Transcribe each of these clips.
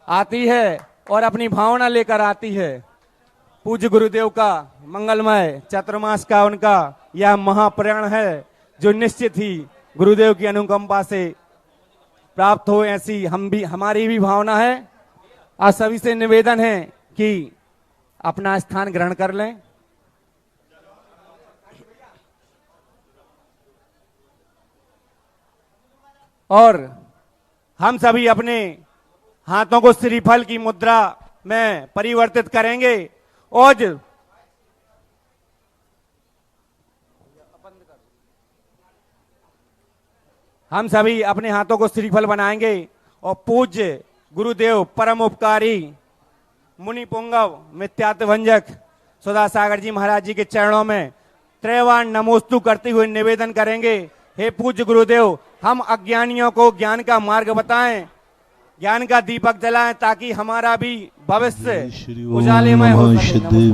आती है और अपनी भावना लेकर आती है। पूज्य गुरुदेव का मंगलमय चातुर्मास का उनका यह महाप्रयाण है जो निश्चित ही गुरुदेव की अनुकंपा से प्राप्त हो, ऐसी हमारी भी भावना है। आप सभी से निवेदन है कि अपना स्थान ग्रहण कर लें। और हम सभी अपने हाथों को श्रीफल की मुद्रा में परिवर्तित करेंगे और हम सभी अपने हाथों को श्रीफल बनाएंगे और पूज्य गुरुदेव परम उपकारी मुनि पुंगव मिथ्यात्वभंजक सुधा सागर जी महाराज जी के चरणों में त्रैवाण नमोस्तु करते हुए निवेदन करेंगे। हे पूज्य गुरुदेव, हम अज्ञानियों को ज्ञान का मार्ग बताएं, ज्ञान का दीपक जलाएं ताकि हमारा भी भविष्य उजालेमय हो सके।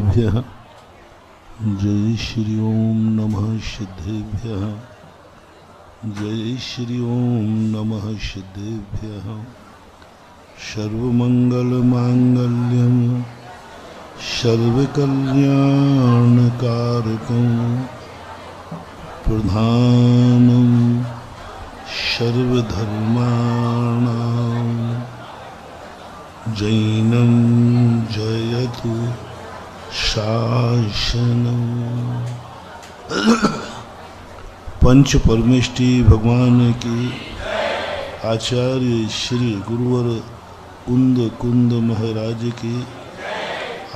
जय श्री ओम नमः सिद्धेभ्यः। जय श्री ओम नमः सिद्धेभ्यः। सर्वमंगल मांगल्यं सर्वकल्याणकारकं प्रधानं सर्वधर्माणां जैनं जयतु शासनम्। पंच परमेष्टि भगवान की आचार्य श्री गुरुवर कुंद कुंद महाराज की,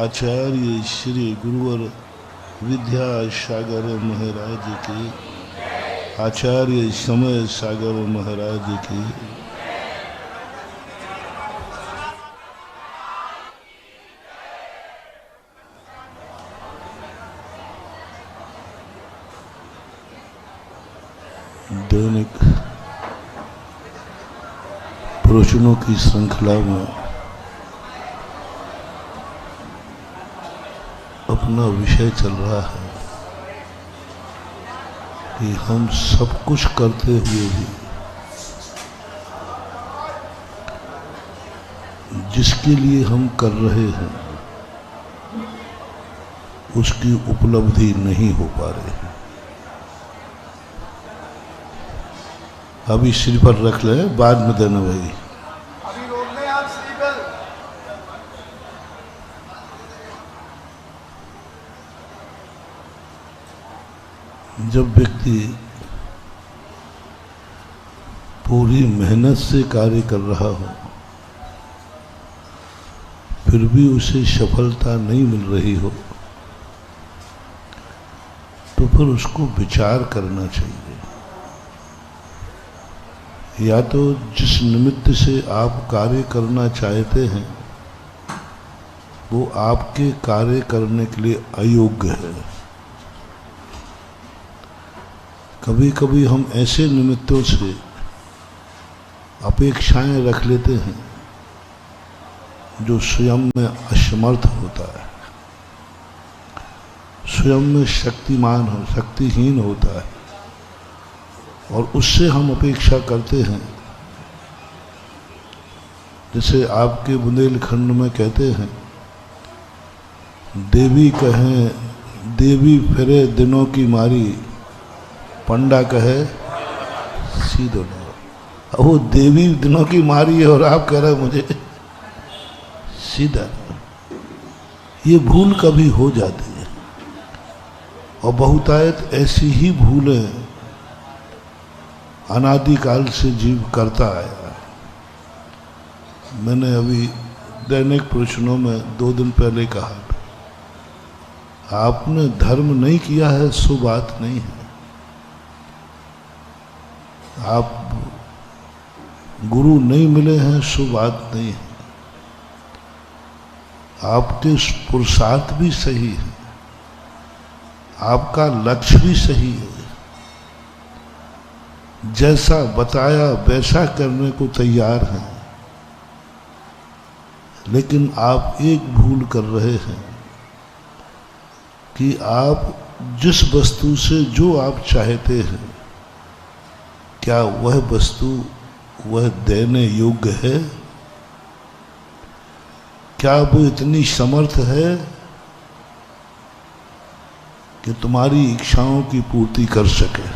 आचार्य श्री गुरुवर विद्यासागर महाराज की, आचार्य समय सागर महाराज की, दैनिक प्रवचनों की श्रृंखला में अपना विषय चल रहा है कि हम सब कुछ करते हुए भी जिसके लिए हम कर रहे हैं उसकी उपलब्धि नहीं हो पा रही है। अभी श्रीफल रख ले, बाद में देना भाई। अभी रोक लें आप श्रीफल। जब व्यक्ति पूरी मेहनत से कार्य कर रहा हो फिर भी उसे सफलता नहीं मिल रही हो तो फिर उसको विचार करना चाहिए। या तो जिस निमित्त से आप कार्य करना चाहते हैं वो आपके कार्य करने के लिए अयोग्य है। कभी कभी हम ऐसे निमित्तों से अपेक्षाएं रख लेते हैं जो स्वयं में असमर्थ होता है, स्वयं में शक्तिहीन होता है और उससे हम अपेक्षा करते हैं। जैसे आपके बुंदेलखंड में कहते हैं, देवी कहें देवी फिरे दिनों की मारी, पंडा कहे सीधो लो। वो देवी दिनों की मारी है और आप कह रहे हैं मुझे सीधा। ये भूल कभी हो जाती है और बहुतायत ऐसी ही भूलें अनादिकाल से जीव करता आया। मैंने अभी दैनिक प्रवचनों में 2 दिन पहले कहा था, आपने धर्म नहीं किया है सो बात नहीं है, आप गुरु नहीं मिले हैं सो बात नहीं है, आपके पुरुषार्थ भी सही है, आपका लक्ष्य भी सही है, जैसा बताया वैसा करने को तैयार हैं, लेकिन आप एक भूल कर रहे हैं कि आप जिस वस्तु से जो आप चाहते हैं क्या वह वस्तु वह देने योग्य है। क्या वो इतनी समर्थ है कि तुम्हारी इच्छाओं की पूर्ति कर सके,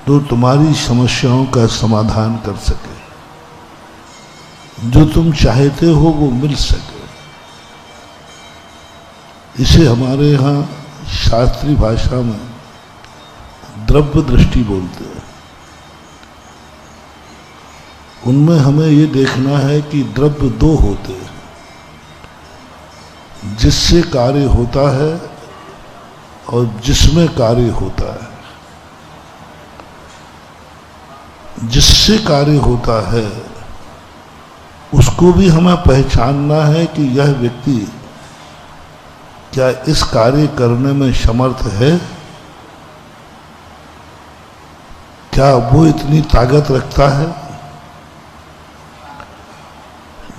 तो तुम्हारी समस्याओं का समाधान कर सके, जो तुम चाहते हो वो मिल सके। इसे हमारे यहाँ शास्त्रीय भाषा में द्रव्य दृष्टि बोलते हैं। उनमें हमें ये देखना है कि द्रव्य दो होते हैं, जिससे कार्य होता है और जिसमें कार्य होता है। जिससे कार्य होता है उसको भी हमें पहचानना है कि यह व्यक्ति क्या इस कार्य करने में समर्थ है, क्या वो इतनी ताकत रखता है,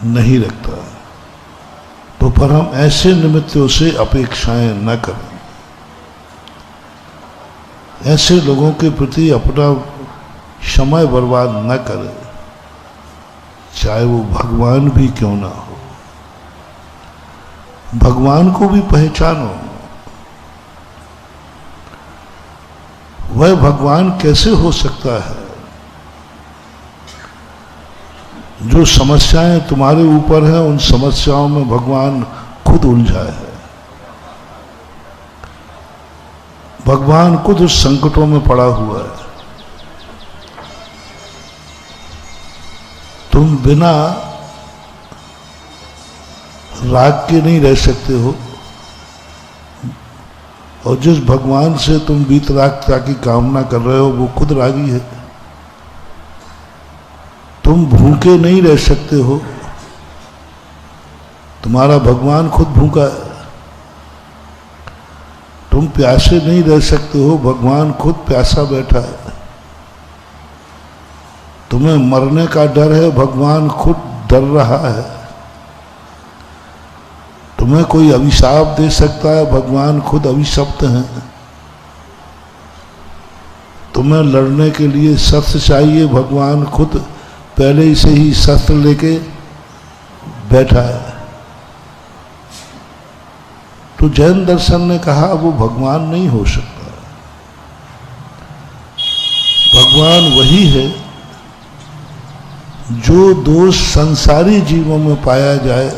नहीं रखता। तो पर हम ऐसे निमित्तों से अपेक्षाएं न करें, ऐसे लोगों के प्रति अपना समय बर्बाद न करें, चाहे वो भगवान भी क्यों ना हो। भगवान को भी पहचानो। वह भगवान कैसे हो सकता है जो समस्याएं तुम्हारे ऊपर हैं, उन समस्याओं में भगवान खुद उलझा है। भगवान खुद उस संकटों में पड़ा हुआ है। तुम बिना राग के नहीं रह सकते हो, और जिस भगवान से तुम वीतरागता की कामना कर रहे हो वो खुद रागी है। तुम भूखे नहीं रह सकते हो, तुम्हारा भगवान खुद भूखा है। तुम प्यासे नहीं रह सकते हो, भगवान खुद प्यासा बैठा है। तुम्हें मरने का डर है, भगवान खुद डर रहा है। तुम्हें कोई अभिशाप दे सकता है, भगवान खुद अभिशप्त हैं। तुम्हें लड़ने के लिए शस्त्र चाहिए, भगवान खुद पहले से ही शस्त्र लेके बैठा है। तो जैन दर्शन ने कहा वो भगवान नहीं हो सकता। भगवान वही है जो दोष संसारी जीवों में पाया जाए,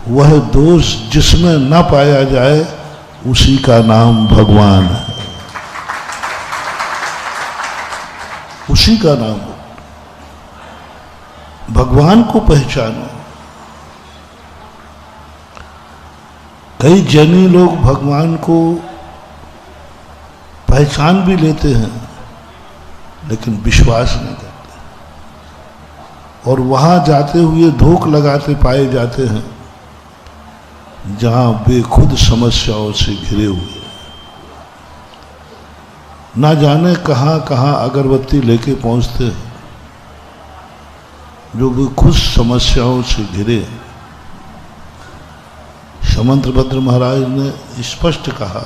वह दोष जिसमें न पाया जाए उसी का नाम भगवान है। उसी का नाम है। भगवान को पहचानो। कई जैनी लोग भगवान को पहचान भी लेते हैं लेकिन विश्वास नहीं करते, और वहां जाते हुए धोख लगाते पाए जाते हैं जहां वे खुद समस्याओं से घिरे हुए, ना जाने कहां कहां अगरबत्ती लेके पहुंचते हैं, जो वे खुद समस्याओं से घिरे। समंतभद्र महाराज ने स्पष्ट कहा,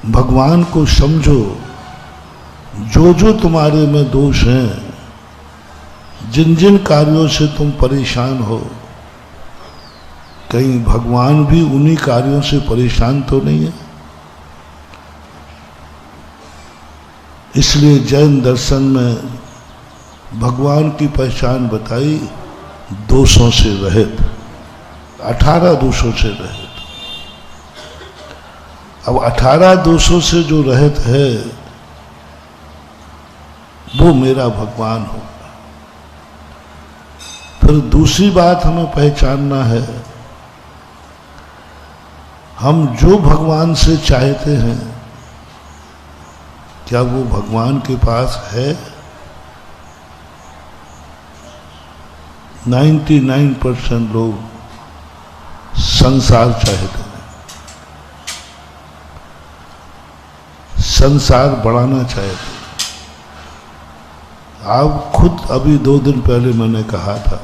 भगवान को समझो। जो जो तुम्हारे में दोष हैं, जिन जिन कार्यों से तुम परेशान हो, कहीं भगवान भी उन्हीं कार्यों से परेशान तो नहीं है। इसलिए जैन दर्शन में भगवान की पहचान बताई, दोषों से रहित, 18 दोषों से रहित। अब 18 दोषों से जो रहित है वो मेरा भगवान होगा। फिर दूसरी बात हमें पहचानना है, हम जो भगवान से चाहते हैं क्या वो भगवान के पास है? 99% लोग संसार चाहते हैं, संसार बढ़ाना चाहते हैं। आप खुद अभी 2 दिन पहले मैंने कहा था,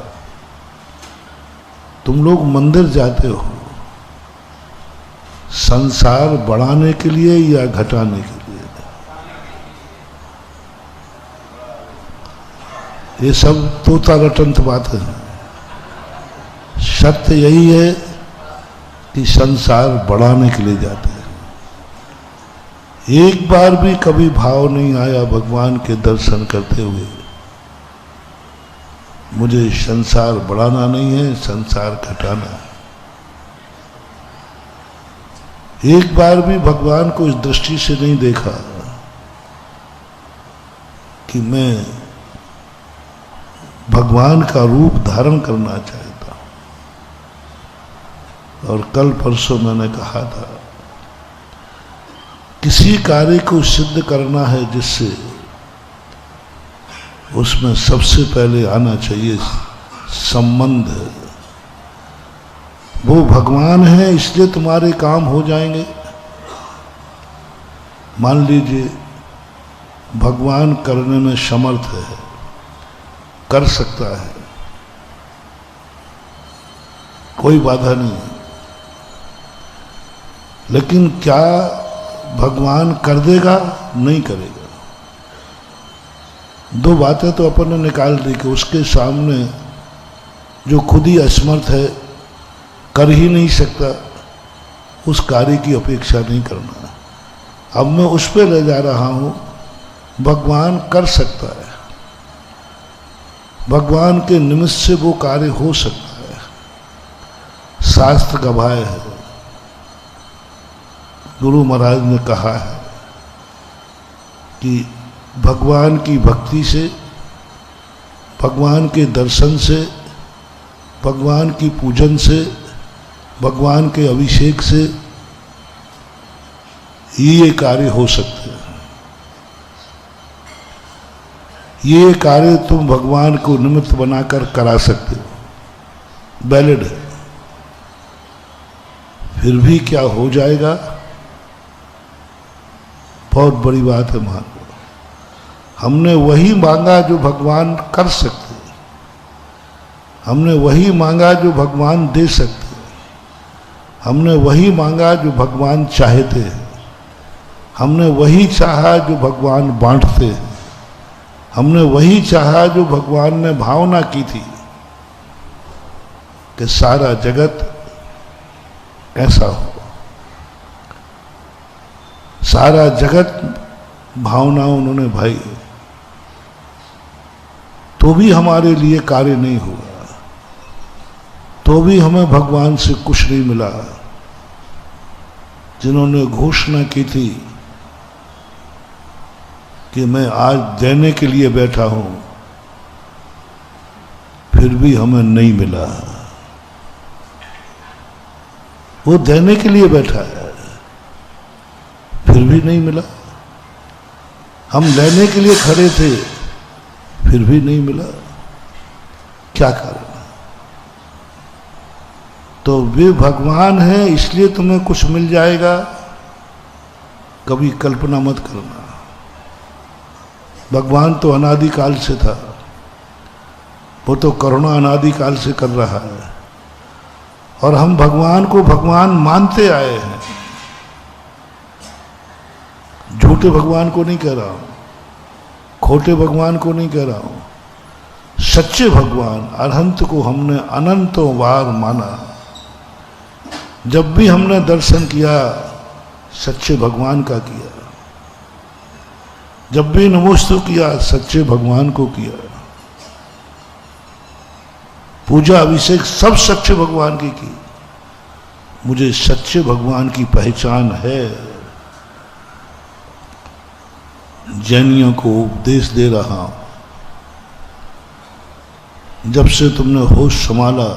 तुम लोग मंदिर जाते हो संसार बढ़ाने के लिए या घटाने के लिए? ये सब तोता रटंत बातें हैं। सत्य यही है कि संसार बढ़ाने के लिए जाते हैं। एक बार भी कभी भाव नहीं आया भगवान के दर्शन करते हुए मुझे संसार बढ़ाना नहीं है, संसार घटाना है। एक बार भी भगवान को इस दृष्टि से नहीं देखा कि मैं भगवान का रूप धारण करना चाहता हूं। और कल परसों मैंने कहा था, किसी कार्य को सिद्ध करना है जिससे उसमें सबसे पहले आना चाहिए संबंध। वो भगवान है इसलिए तुम्हारे काम हो जाएंगे। मान लीजिए भगवान करने में समर्थ है, कर सकता है, कोई बाधा नहीं है, लेकिन क्या भगवान कर देगा? नहीं करेगा। दो बातें तो अपन ने निकाल दी कि उसके सामने जो खुद ही असमर्थ है, कर ही नहीं सकता, उस कार्य की अपेक्षा नहीं करना। अब मैं उस पर ले जा रहा हूं, भगवान कर सकता है, भगवान के निमित्त से वो कार्य हो सकता है। शास्त्र गवाह है, गुरु महाराज ने कहा है कि भगवान की भक्ति से, भगवान के दर्शन से, भगवान की पूजन से, भगवान के अभिषेक से ये कार्य हो सकते हैं। ये कार्य तुम भगवान को निमित्त बनाकर करा सकते हो, वैलिड है। फिर भी क्या हो जाएगा? बहुत बड़ी बात है। मान लो हमने वही मांगा जो भगवान कर सकते हैं, हमने वही मांगा जो भगवान दे सकते हैं, हमने वही मांगा जो भगवान चाहते हैं, हमने वही चाहा जो भगवान बांटते हैं, हमने वही चाहा जो भगवान ने भावना की थी कि सारा जगत ऐसा हो। सारा जगत भावना उन्होंने भाई, तो भी हमारे लिए कार्य नहीं हुआ, तो भी हमें भगवान से कुछ नहीं मिला। जिन्होंने घोषणा की थी कि मैं आज देने के लिए बैठा हूं, फिर भी हमें नहीं मिला। वो देने के लिए बैठा है, फिर भी नहीं मिला। हम लेने के लिए खड़े थे, फिर भी नहीं मिला। क्या कारण? तो वे भगवान हैं इसलिए तुम्हें कुछ मिल जाएगा, कभी कल्पना मत करना। भगवान तो अनादिकाल से था, वो तो करुणा अनादिकाल से कर रहा है, और हम भगवान को भगवान मानते आए हैं। झूठे भगवान को नहीं कह रहा हूं, खोटे भगवान को नहीं कह रहा हूं। सच्चे भगवान अनंत को हमने अनंतों बार माना। जब भी हमने दर्शन किया, सच्चे भगवान का किया। जब भी नमोस्तु किया, सच्चे भगवान को किया। पूजा अभिषेक सब सच्चे भगवान की। मुझे सच्चे भगवान की पहचान है। जैनियों को उपदेश दे रहा हूं, जब से तुमने होश संभाला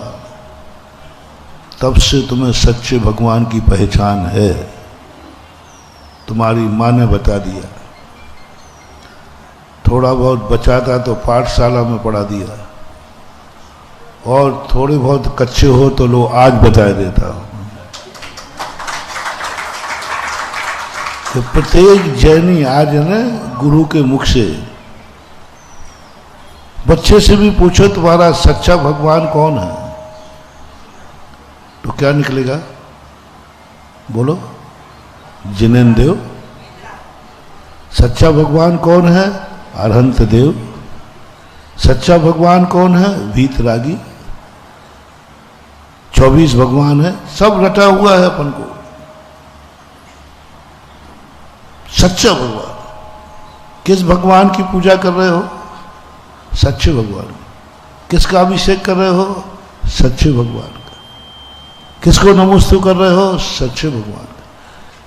तब से तुम्हें सच्चे भगवान की पहचान है। तुम्हारी माँ ने बता दिया, थोड़ा बहुत बचा था तो पाठशाला में पढ़ा दिया, और थोड़े बहुत कच्चे हो तो लो आज बता देता हूं। तो प्रत्येक जैनी आज है ना, गुरु के मुख से, बच्चे से भी पूछो तुम्हारा सच्चा भगवान कौन है, तो क्या निकलेगा? बोलो, जिनेन्द्र देव। सच्चा भगवान कौन है? अरहंत देव। सच्चा भगवान कौन है? वीतरागी। 24 भगवान है, सब रटा हुआ है अपन को। सच्चा भगवान। किस भगवान की पूजा कर रहे हो? सच्चे भगवान। किसका अभिषेक कर रहे हो? सच्चे भगवान का। किसको नमोस्तु कर रहे हो? सच्चे भगवान का।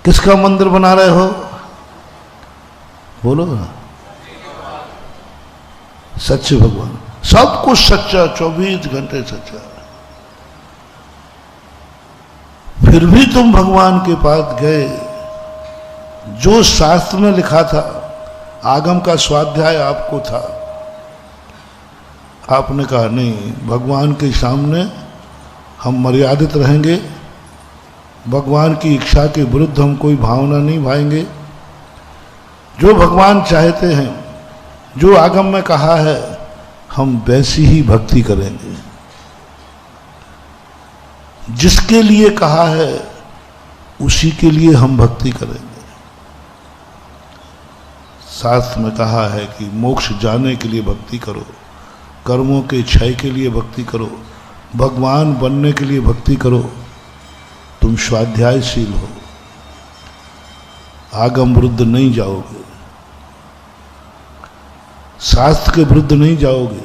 किसका मंदिर बना रहे हो? बोलो ना, सच्चे भगवान। सब कुछ सच्चा, 24 घंटे सच्चा। फिर भी तुम भगवान के पास गए, जो शास्त्र में लिखा था, आगम का स्वाध्याय आपको था, आपने कहा नहीं, भगवान के सामने हम मर्यादित रहेंगे, भगवान की इच्छा के विरुद्ध हम कोई भावना नहीं भाएंगे। जो भगवान चाहते हैं, जो आगम में कहा है, हम वैसी ही भक्ति करेंगे। जिसके लिए कहा है उसी के लिए हम भक्ति करेंगे। शास्त्र में कहा है कि मोक्ष जाने के लिए भक्ति करो, कर्मों के क्षय के लिए भक्ति करो, भगवान बनने के लिए भक्ति करो। तुम स्वाध्यायशील हो, आगम विरुद्ध नहीं जाओगे, शास्त्र के विरुद्ध नहीं जाओगे।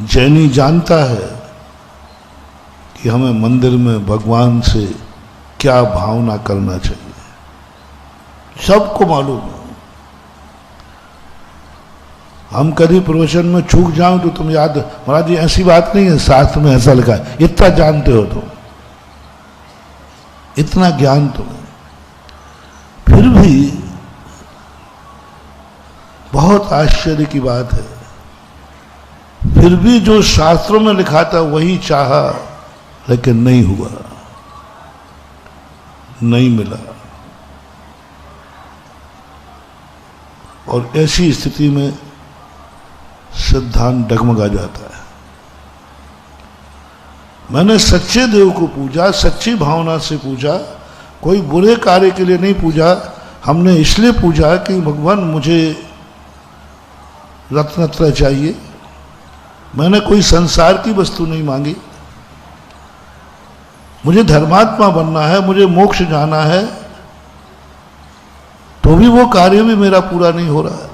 जैनी जानता है कि हमें मंदिर में भगवान से क्या भावना करना चाहिए, सबको मालूम है। हम कभी प्रवचन में चूक जाऊं तो तुम याद, महाराज जी ऐसी बात नहीं है, शास्त्र में ऐसा लिखा है, इतना जानते हो तुम, इतना ज्ञान तुम्हें, फिर भी बहुत आश्चर्य की बात है, फिर भी जो शास्त्रों में लिखा था वही चाहा, लेकिन नहीं हुआ, नहीं मिला। और ऐसी स्थिति में सिद्धांत डगमगा जाता है। मैंने सच्चे देव को पूजा, सच्ची भावना से पूजा, कोई बुरे कार्य के लिए नहीं पूजा। हमने इसलिए पूजा कि भगवान मुझे रत्नत्रय चाहिए, मैंने कोई संसार की वस्तु नहीं मांगी, मुझे धर्मात्मा बनना है, मुझे मोक्ष जाना है, तो भी वो कार्य भी मेरा पूरा नहीं हो रहा है।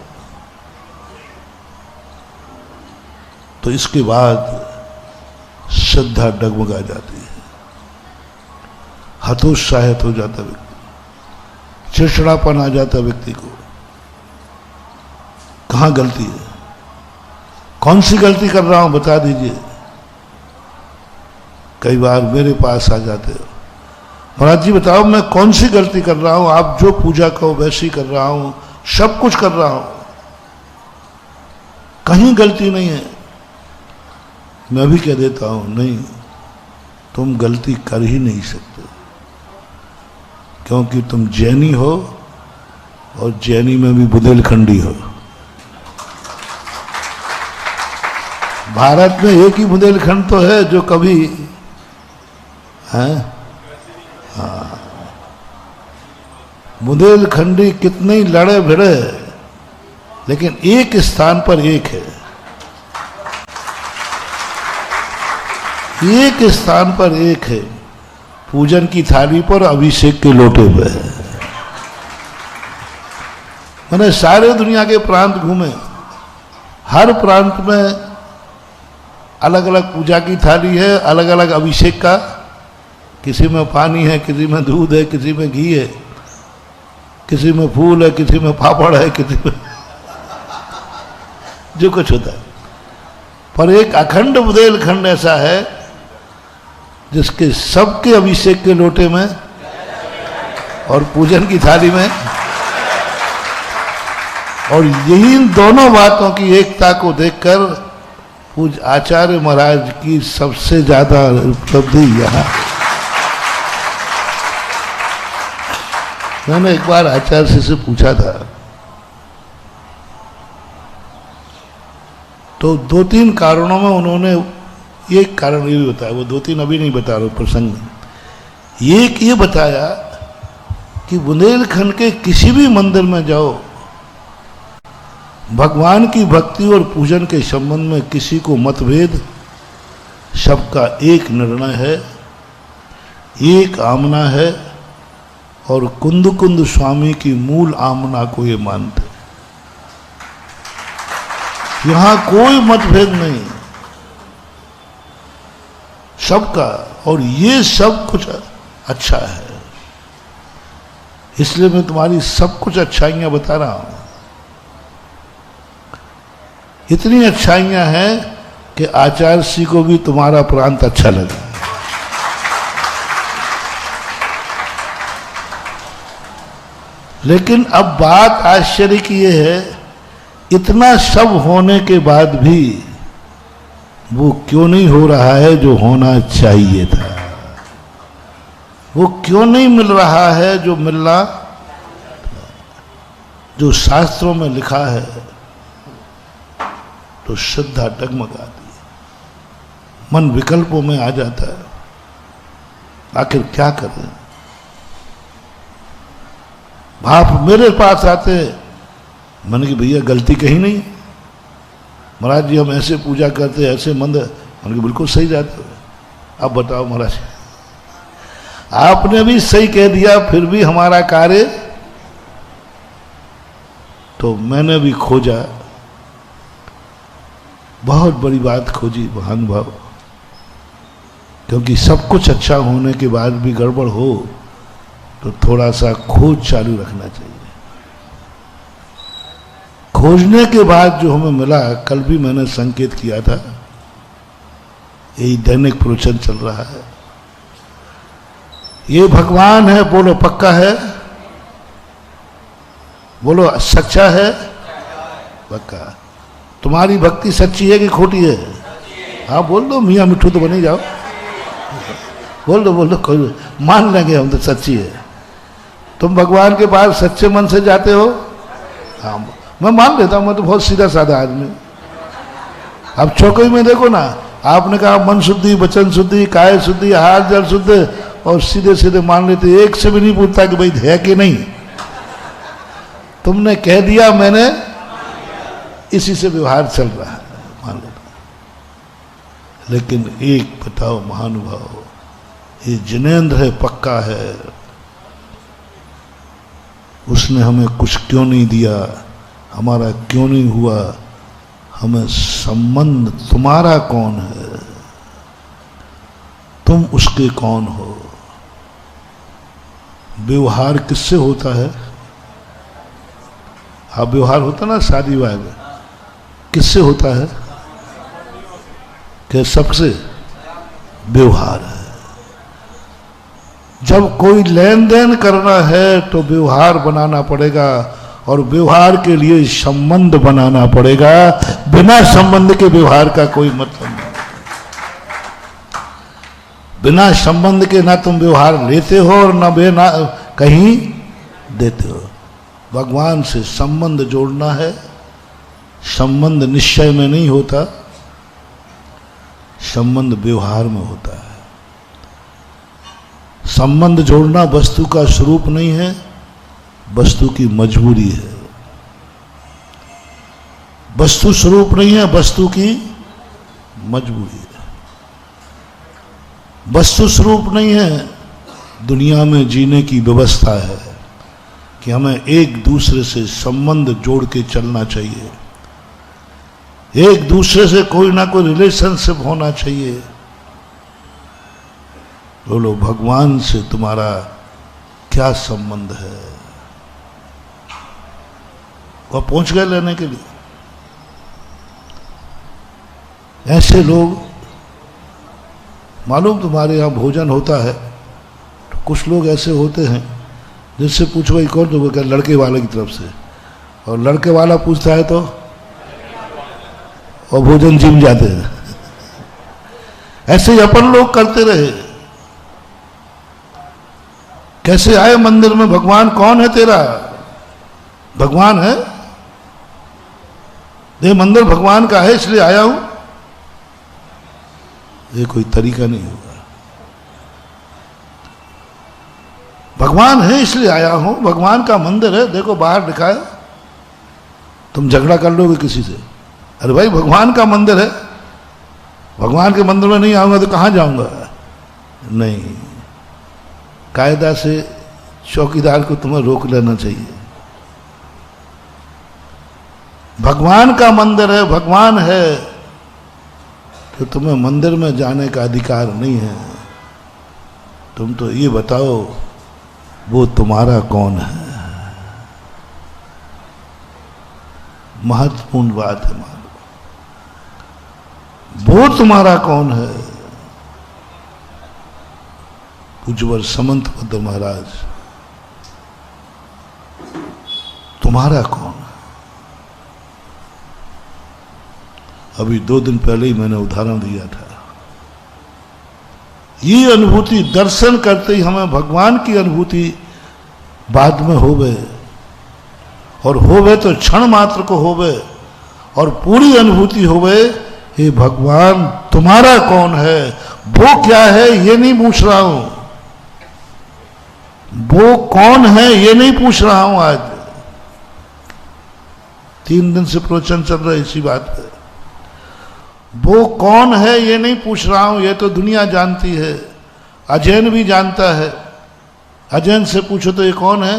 तो इसके बाद श्रद्धा डगमगा जाती है, हतोत्साहित हो जाता व्यक्ति, चिड़चिड़ापन आ जाता व्यक्ति को। कहां गलती है, कौन सी गलती कर रहा हूं बता दीजिए। कई बार मेरे पास आ जाते हो, महाराज जी बताओ मैं कौन सी गलती कर रहा हूं, आप जो पूजा कहो वैसी कर रहा हूं, सब कुछ कर रहा हूं, कहीं गलती नहीं है। मैं भी कह देता हूं नहीं, तुम गलती कर ही नहीं सकते, क्योंकि तुम जैनी हो और जैनी में भी बुंदेलखंडी हो। भारत में एक ही बुंदेलखंड तो है जो कभी है, हाँ, बुंदेलखंडी कितने ही लड़े भिड़े, लेकिन एक स्थान पर एक है, एक स्थान पर एक है, पूजन की थाली पर, अभिषेक के लोटे पे है। मैंने सारे दुनिया के प्रांत घूमे, हर प्रांत में अलग अलग पूजा की थाली है, अलग अलग अभिषेक का, किसी में पानी है, किसी में दूध है, किसी में घी है, किसी में फूल है, किसी में पापड़ है, किसी में जो कुछ होता है। पर एक अखंड बुंदेलखंड ऐसा है जिसके सबके अभिषेक के लोटे में और पूजन की थाली में, और यही दोनों बातों की एकता को देखकर पूज आचार्य महाराज की सबसे ज्यादा उपलब्धि यहां। मैंने एक बार आचार्य से पूछा था, तो 2-3 कारणों में उन्होंने एक कारण ये भी बताया, वो 2-3 अभी नहीं बता रहा प्रसंग में। एक ये बताया कि बुंदेलखंड के किसी भी मंदिर में जाओ, भगवान की भक्ति और पूजन के संबंध में किसी को मतभेद, सबका एक निर्णय है, एक आमना है, और कुंद कुंद स्वामी की मूल आमना को ये मानते। यहां कोई मतभेद नहीं, सबका, और ये सब कुछ अच्छा है। इसलिए मैं तुम्हारी सब कुछ अच्छाइयां बता रहा हूं। इतनी अच्छाइयां हैं कि आचार्य श्री को भी तुम्हारा प्रांत अच्छा लगा। लेकिन अब बात आश्चर्य की ये है, इतना सब होने के बाद भी वो क्यों नहीं हो रहा है जो होना चाहिए था? वो क्यों नहीं मिल रहा है जो मिलना, जो शास्त्रों में लिखा है? तो श्रद्धा डगमगाती है, मन विकल्पों में आ जाता है। आखिर क्या करें? बाप मेरे पास आते, मैंने कि भैया गलती कहीं नहीं, महाराज जी हम ऐसे पूजा करते, ऐसे मंदिर, मैंने कि बिल्कुल सही जाते हो। अब बताओ महाराज, आपने भी सही कह दिया, फिर भी हमारा कार्य। तो मैंने भी खोजा, बहुत बड़ी बात खोजी महानुभाव, क्योंकि सब कुछ अच्छा होने के बाद भी गड़बड़ हो तो थोड़ा सा खोज चालू रखना चाहिए। खोजने के बाद जो हमें मिला, कल भी मैंने संकेत किया था, यही दैनिक प्रवचन चल रहा है। ये भगवान है, बोलो पक्का है, बोलो सच्चा है, पक्का। तुम्हारी भक्ति सच्ची है कि खोटी है? हाँ बोल दो, मियाँ मिठू तो बने जाओ, बोल दो कोई मान लेंगे हम तो सच्ची है। तुम भगवान के पास सच्चे मन से जाते हो? हाँ मैं मान लेता हूँ, मैं तो बहुत सीधा साधा आदमी। अब चौकई में देखो ना, आपने कहा मन शुद्धि, वचन शुद्धि, काय शुद्धि, आहार जल शुद्ध, और सीधे सीधे मान लेते, एक से भी नहीं पूछता कि भाई है कि नहीं। तुमने कह दिया, मैंने इसी से व्यवहार चल रहा है, मान लेता। लेकिन एक बताओ महानुभाव, ये जिनेंद्र है, पक्का है, उसने हमें कुछ क्यों नहीं दिया, हमारा क्यों नहीं हुआ? हमें संबंध, तुम्हारा कौन है, तुम उसके कौन हो? व्यवहार किससे होता है? हाँ व्यवहार होता ना शादी विवाह में, किससे होता है? कि सबसे व्यवहार है। जब कोई लेन देन करना है तो व्यवहार बनाना पड़ेगा, और व्यवहार के लिए संबंध बनाना पड़ेगा। बिना संबंध के व्यवहार का कोई मतलब नहीं। बिना संबंध के ना तुम व्यवहार लेते हो और ना कहीं देते हो। भगवान से संबंध जोड़ना है। संबंध निश्चय में नहीं होता, संबंध व्यवहार में होता है। संबंध जोड़ना वस्तु का स्वरूप नहीं है, वस्तु की मजबूरी है। वस्तु स्वरूप नहीं है, वस्तु की मजबूरी है। वस्तु स्वरूप नहीं है, दुनिया में जीने की व्यवस्था है कि हमें एक दूसरे से संबंध जोड़ के चलना चाहिए, एक दूसरे से कोई ना कोई रिलेशनशिप होना चाहिए। बोलो भगवान से तुम्हारा क्या संबंध है? वह पहुंच गए लेने के लिए। ऐसे लोग, मालूम तुम्हारे यहां भोजन होता है तो कुछ लोग ऐसे होते हैं जिससे पूछो भाई कौन, तो वो क्या लड़के वाले की तरफ से, और लड़के वाला पूछता है तो और भोजन जिम जाते हैं। ऐसे ही अपन लोग करते रहे। कैसे आए मंदिर में? भगवान कौन है तेरा? भगवान है, ये मंदिर भगवान का है इसलिए आया हूं। ये कोई तरीका नहीं होगा। भगवान है इसलिए आया हूं, भगवान का मंदिर है, देखो बाहर लिखा है। तुम झगड़ा कर लोगे किसी से? अरे भाई भगवान का मंदिर है, भगवान के मंदिर में नहीं आऊंगा तो कहां जाऊंगा? नहीं, कायदा से चौकीदार को तुम्हें रोक लेना चाहिए। भगवान का मंदिर है, भगवान है, तो तुम्हें मंदिर में जाने का अधिकार नहीं है। तुम तो ये बताओ वो तुम्हारा कौन है? महत्वपूर्ण बात है, मानो वो तुम्हारा कौन है? पूज्यवर समंत पद महाराज, तुम्हारा कौन है? अभी 2 दिन पहले ही मैंने उदाहरण दिया था। ये अनुभूति दर्शन करते ही हमें भगवान की अनुभूति बाद में होवे, और होवे तो क्षण मात्र को होवे, और पूरी अनुभूति होवे। हे भगवान तुम्हारा कौन है? वो क्या है ये नहीं पूछ रहा हूं, वो कौन है ये नहीं पूछ रहा हूं। आज 3 दिन से प्रवचन चल रहा है इसी बात पे। वो कौन है ये नहीं पूछ रहा हूं, ये तो दुनिया जानती है, अजैन भी जानता है। अजैन से पूछो तो ये कौन है,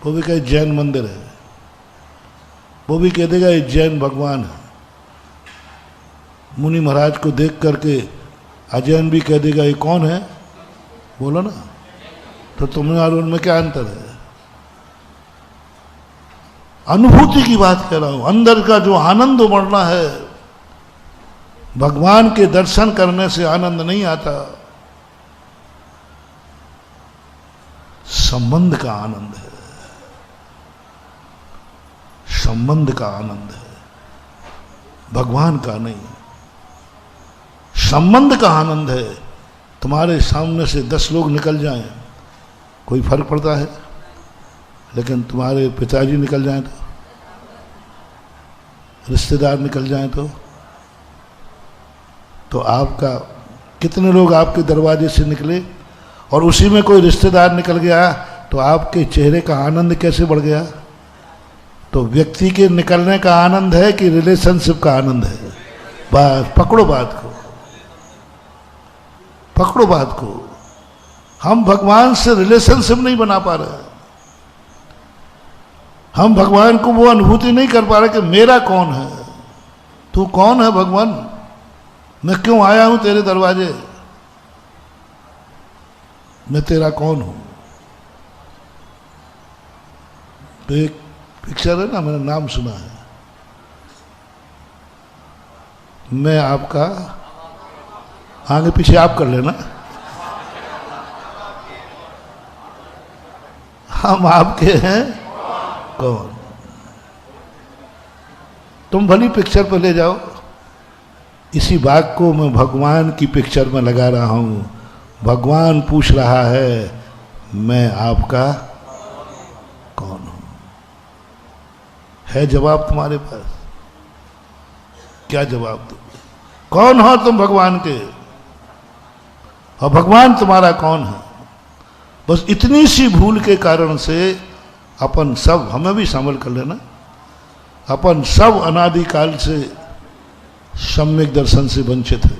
वो भी कहे जैन मंदिर है, वो भी कह देगा ये जैन भगवान है। मुनि महाराज को देख करके अजैन भी कह देगा ये कौन है, बोलो ना। तो तुम्हें और उनमें क्या अंतर है? अनुभूति की बात कर रहा हूं, अंदर का जो आनंद उमड़ना है। भगवान के दर्शन करने से आनंद नहीं आता, संबंध का आनंद है, संबंध का आनंद है, भगवान का नहीं। संबंध का आनंद है। तुम्हारे सामने से 10 लोग निकल जाएं, कोई फर्क पड़ता है? लेकिन तुम्हारे पिताजी निकल जाएं तो, रिश्तेदार निकल जाएं तो आपका कितने लोग आपके दरवाजे से निकले, और उसी में कोई रिश्तेदार निकल गया तो आपके चेहरे का आनंद कैसे बढ़ गया? तो व्यक्ति के निकलने का आनंद है कि रिलेशनशिप का आनंद है? बस पकड़ो बात को, पकड़ो बात को। हम भगवान से रिलेशनशिप नहीं बना पा रहे, हम भगवान को वो अनुभूति नहीं कर पा रहे कि मेरा कौन है, तू कौन है भगवान, मैं क्यों आया हूं तेरे दरवाजे, मैं तेरा कौन हूं। तो एक पिक्चर है ना, मैंने नाम सुना है, मैं आपका, आगे पीछे आप कर लेना, हम आपके हैं कौन। तुम भली पिक्चर पर ले जाओ, इसी बात को मैं भगवान की पिक्चर में लगा रहा हूं। भगवान पूछ रहा है मैं आपका कौन हूं। है जवाब तुम्हारे पास? क्या जवाब दो? कौन हो तुम भगवान के, और भगवान तुम्हारा कौन है? बस इतनी सी भूल के कारण से अपन सब, हमें भी शामिल कर लेना, अपन सब अनादिकाल से सम्यक दर्शन से वंचित है।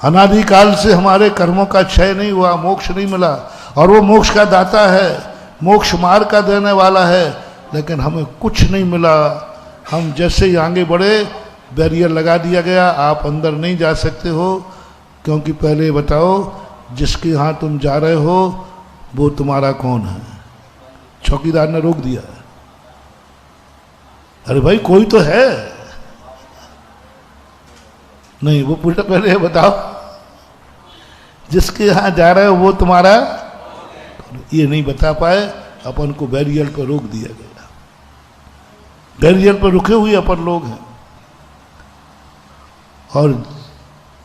अनादिकाल से हमारे कर्मों का क्षय नहीं हुआ, मोक्ष नहीं मिला, और वो मोक्ष का दाता है, मोक्ष मार्ग का देने वाला है, लेकिन हमें कुछ नहीं मिला। हम जैसे ही आगे बढ़े बैरियर लगा दिया गया, आप अंदर नहीं जा सकते हो, क्योंकि पहले बताओ जिसके यहाँ तुम जा रहे हो वो तुम्हारा कौन है? चौकीदार ने रोक दिया। अरे भाई कोई तो है, नहीं वो पूछा पहले बताओ जिसके यहाँ जा रहे हो वो तुम्हारा, ये नहीं बता पाए, अपन को बैरियर पर रोक दिया गया। बैरियर पर रुके हुए अपन लोग हैं, और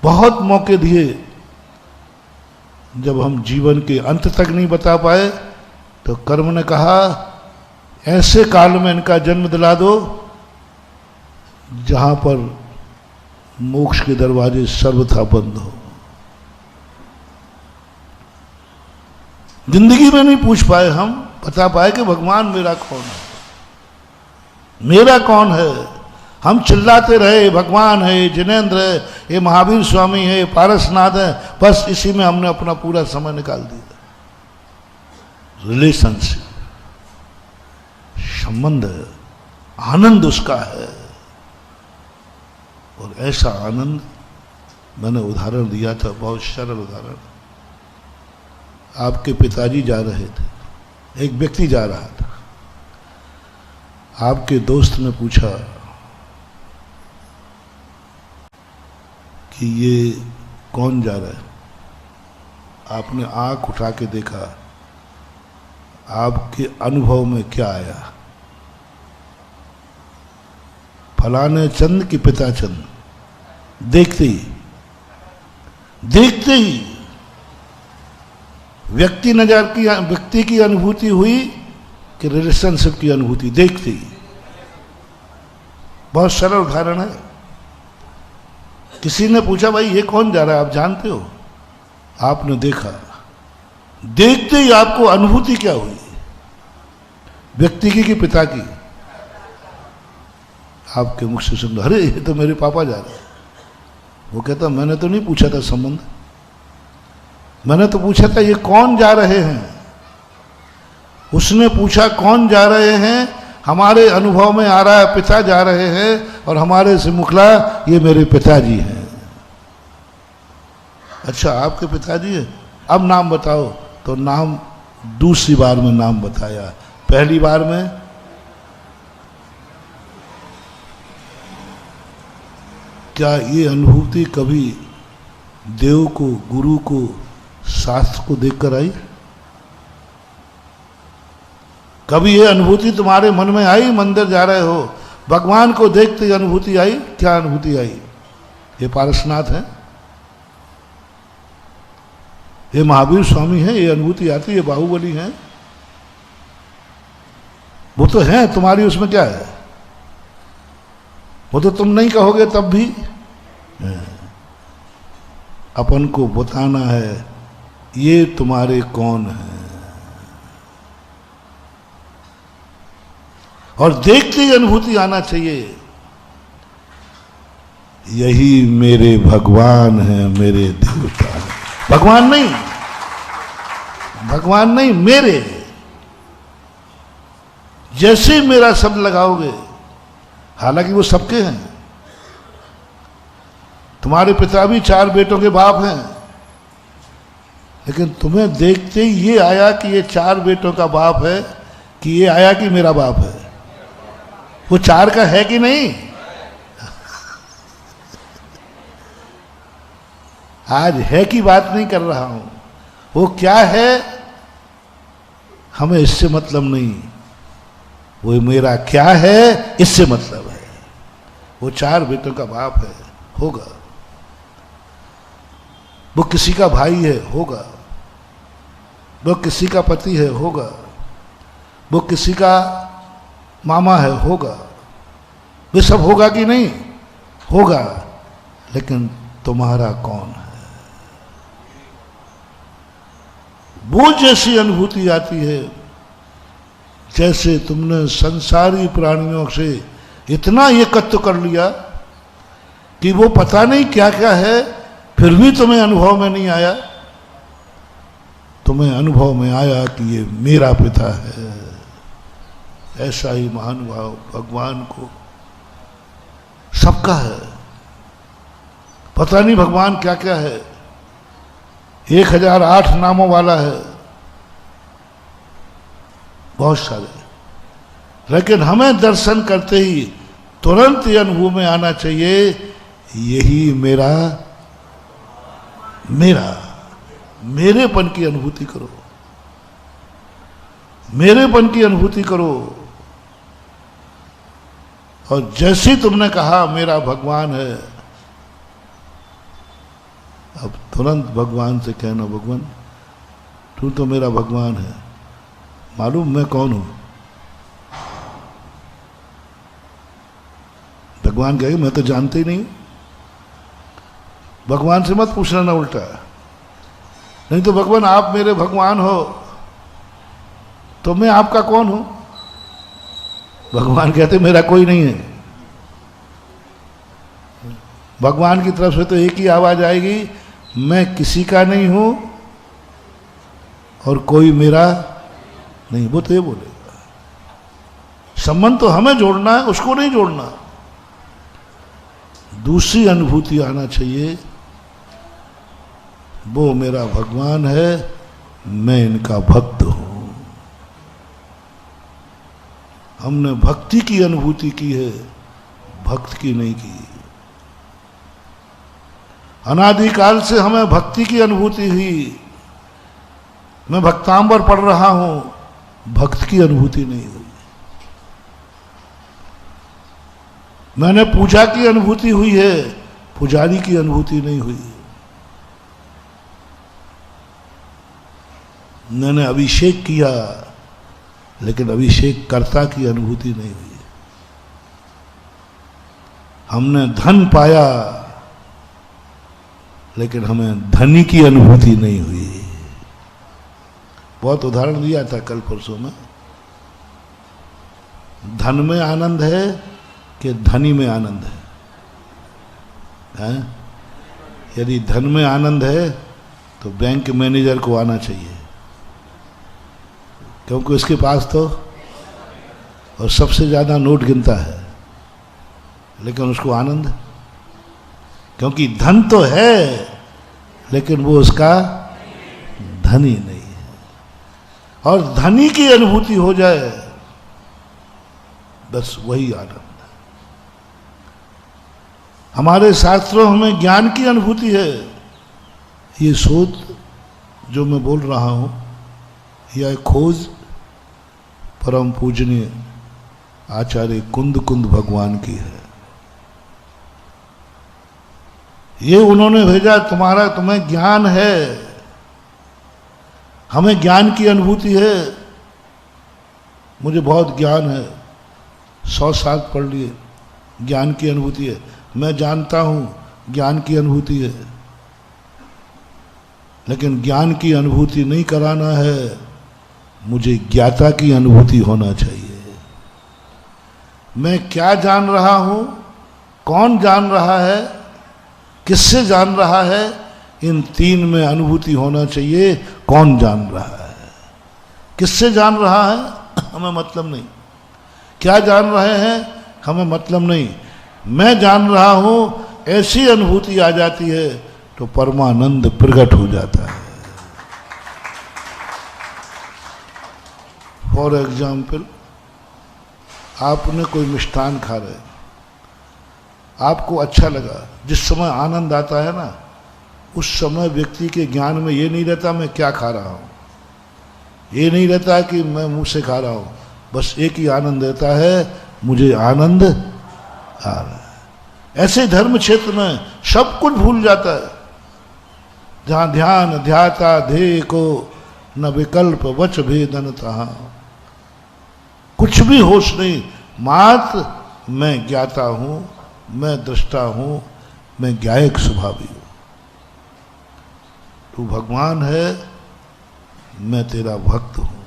बहुत मौके दिए, जब हम जीवन के अंत तक नहीं बता पाए तो कर्म ने कहा ऐसे काल में इनका जन्म दिला दो जहां पर मोक्ष के दरवाजे सर्वथा बंद हो। जिंदगी में नहीं पूछ पाए हम, बता पाए कि भगवान मेरा कौन है। मेरा कौन है? हम चिल्लाते रहे भगवान है, जिनेंद्र है, ये महावीर स्वामी है, ये पारसनाथ है, बस इसी में हमने अपना पूरा समय निकाल दिया। रिलेशनशिप, संबंध, आनंद उसका है। और ऐसा आनंद, मैंने उदाहरण दिया था, बहुत सरल उदाहरण। आपके पिताजी जा रहे थे, एक व्यक्ति जा रहा था, आपके दोस्त ने पूछा कि ये कौन जा रहा है? आपने आंख उठा के देखा, आपके अनुभव में क्या आया? फलाने चंद की पिता चंद। देखते ही व्यक्ति की अनुभूति हुई कि रिलेशनशिप की अनुभूति? देखते ही। बहुत सरल उदाहरण है। किसी ने पूछा भाई ये कौन जा रहा है, आप जानते हो? आपने देखा, देखते ही आपको अनुभूति क्या हुई? व्यक्ति की कि पिता की? आपके मुख से सुन, अरे ये तो मेरे पापा जा रहे हैं। वो कहता मैंने तो नहीं पूछा था संबंध, मैंने तो पूछा था ये कौन जा रहे हैं। उसने पूछा कौन जा रहे हैं, हमारे अनुभव में आ रहा है पिता जा रहे हैं, और हमारे से मुखला ये मेरे पिताजी हैं। अच्छा आपके पिताजी है, अब नाम बताओ। तो नाम दूसरी बार में नाम बताया, पहली बार में क्या ये अनुभूति कभी देव को, गुरु को, शास्त्र को देखकर आई? कभी ये अनुभूति तुम्हारे मन में आई? मंदिर जा रहे हो, भगवान को देखते ही अनुभूति आई? क्या अनुभूति आई? ये पारसनाथ है, ये महावीर स्वामी है, ये अनुभूति आती है, बाहुबली है, वो तो है तुम्हारी, उसमें क्या है? वो तो तुम नहीं कहोगे तब भी अपन को बताना है ये तुम्हारे कौन है। और देखते ही अनुभूति आना चाहिए, यही मेरे भगवान है, मेरे देवता है। भगवान नहीं, मेरे। जैसे मेरा शब्द लगाओगे, हालांकि वो सबके हैं, तुम्हारे पिता भी 4 बेटों के बाप हैं, लेकिन तुम्हें देखते ही ये आया कि ये 4 बेटों का बाप है, कि ये आया कि मेरा बाप है? वो 4 का है कि नहीं? आज है की बात नहीं कर रहा हूं, वो क्या है हमें इससे मतलब नहीं, वो मेरा क्या है इससे मतलब है। वो 4 बेटों का बाप है, होगा। वो किसी का भाई है, होगा। वो किसी का पति है, होगा। वो किसी का मामा है, होगा। वे सब होगा कि नहीं? होगा। लेकिन तुम्हारा कौन है? वो जैसी अनुभूति आती है जैसे तुमने संसारी प्राणियों से इतना एकत्र कर लिया कि वो पता नहीं क्या क्या है, फिर भी तुम्हें अनुभव में नहीं आया। तुम्हें अनुभव में आया कि ये मेरा पिता है। ऐसा ही महानुभाव भगवान को सबका है। पता नहीं भगवान क्या क्या है, 1008 नामों वाला है, बहुत सारे। लेकिन हमें दर्शन करते ही तुरंत ये अनुभव में आना चाहिए, यही मेरा मेरेपन की अनुभूति करो, मेरेपन की अनुभूति करो। और जैसे तुमने कहा मेरा भगवान है, अब तुरंत भगवान से कहना, भगवान तू तो मेरा भगवान है, मालूम मैं कौन हूं? भगवान कहेगा मैं तो जानते ही नहीं। भगवान से मत पूछना ना उल्टा, नहीं तो भगवान आप मेरे भगवान हो तो मैं आपका कौन हूं? भगवान कहते मेरा कोई नहीं है। भगवान की तरफ से तो एक ही आवाज आएगी, मैं किसी का नहीं हूं और कोई मेरा नहीं। वो तो ये बोलेगा। संबंध तो हमें जोड़ना है, उसको नहीं जोड़ना। दूसरी अनुभूति आना चाहिए, वो मेरा भगवान है, मैं इनका भक्त हूं। हमने भक्ति की अनुभूति की है, भक्त की नहीं की। अनादिकाल से हमें भक्ति की अनुभूति हुई। मैं भक्तांबर पढ़ रहा हूं, भक्त की अनुभूति नहीं हुई। मैंने पूजा की अनुभूति हुई है, पुजारी की अनुभूति नहीं हुई। मैंने अभिषेक किया, लेकिन अभिषेक कर्ता की अनुभूति नहीं हुई। हमने धन पाया, लेकिन हमें धनी की अनुभूति नहीं हुई। बहुत उदाहरण दिया था कल परसों में। धन में आनंद है कि धनी में आनंद है? यदि धन में आनंद है तो बैंक मैनेजर को आना चाहिए, क्योंकि उसके पास तो और सबसे ज्यादा नोट गिनता है, लेकिन उसको आनंद, क्योंकि धन तो है लेकिन वो उसका धनी नहीं है। और धनी की अनुभूति हो जाए, बस वही आनंद। हमारे शास्त्रों में ज्ञान की अनुभूति है। ये शोध जो मैं बोल रहा हूं, यह खोज परम पूजनीय आचार्य कुंद कुंद भगवान की है। ये उन्होंने भेजा, तुम्हें ज्ञान है, हमें ज्ञान की अनुभूति है। मुझे बहुत ज्ञान है, 100 साल पढ़ लिए, ज्ञान की अनुभूति है। मैं जानता हूं, ज्ञान की अनुभूति है। लेकिन ज्ञान की अनुभूति नहीं कराना है, मुझे ज्ञाता की अनुभूति होना चाहिए। मैं क्या जान रहा हूं, कौन जान रहा है, किससे जान रहा है, इन तीन में अनुभूति होना चाहिए। कौन जान रहा है, किससे जान रहा है, हमें मतलब नहीं। क्या जान रहे हैं, हमें मतलब नहीं। मैं जान रहा हूं, ऐसी अनुभूति आ जाती है तो परमानंद प्रकट हो जाता है। फॉर एग्जाम्पल, आपने कोई मिष्ठान खा रहे, आपको अच्छा लगा। जिस समय आनंद आता है ना, उस समय व्यक्ति के ज्ञान में ये नहीं रहता मैं क्या खा रहा हूं, ये नहीं रहता कि मैं मुंह से खा रहा हूं। बस एक ही आनंद रहता है, मुझे आनंद आ रहा है। ऐसे धर्म क्षेत्र में सब कुछ भूल जाता है। जहां ध्यान ध्याता ध्येय को न विकल्प वच भेदन तहां, कुछ भी होश नहीं, मात्र मैं ज्ञाता हूं, मैं दृष्टा हूं, मैं ज्ञायक स्वभावी हूं। तू भगवान है, मैं तेरा भक्त हूं।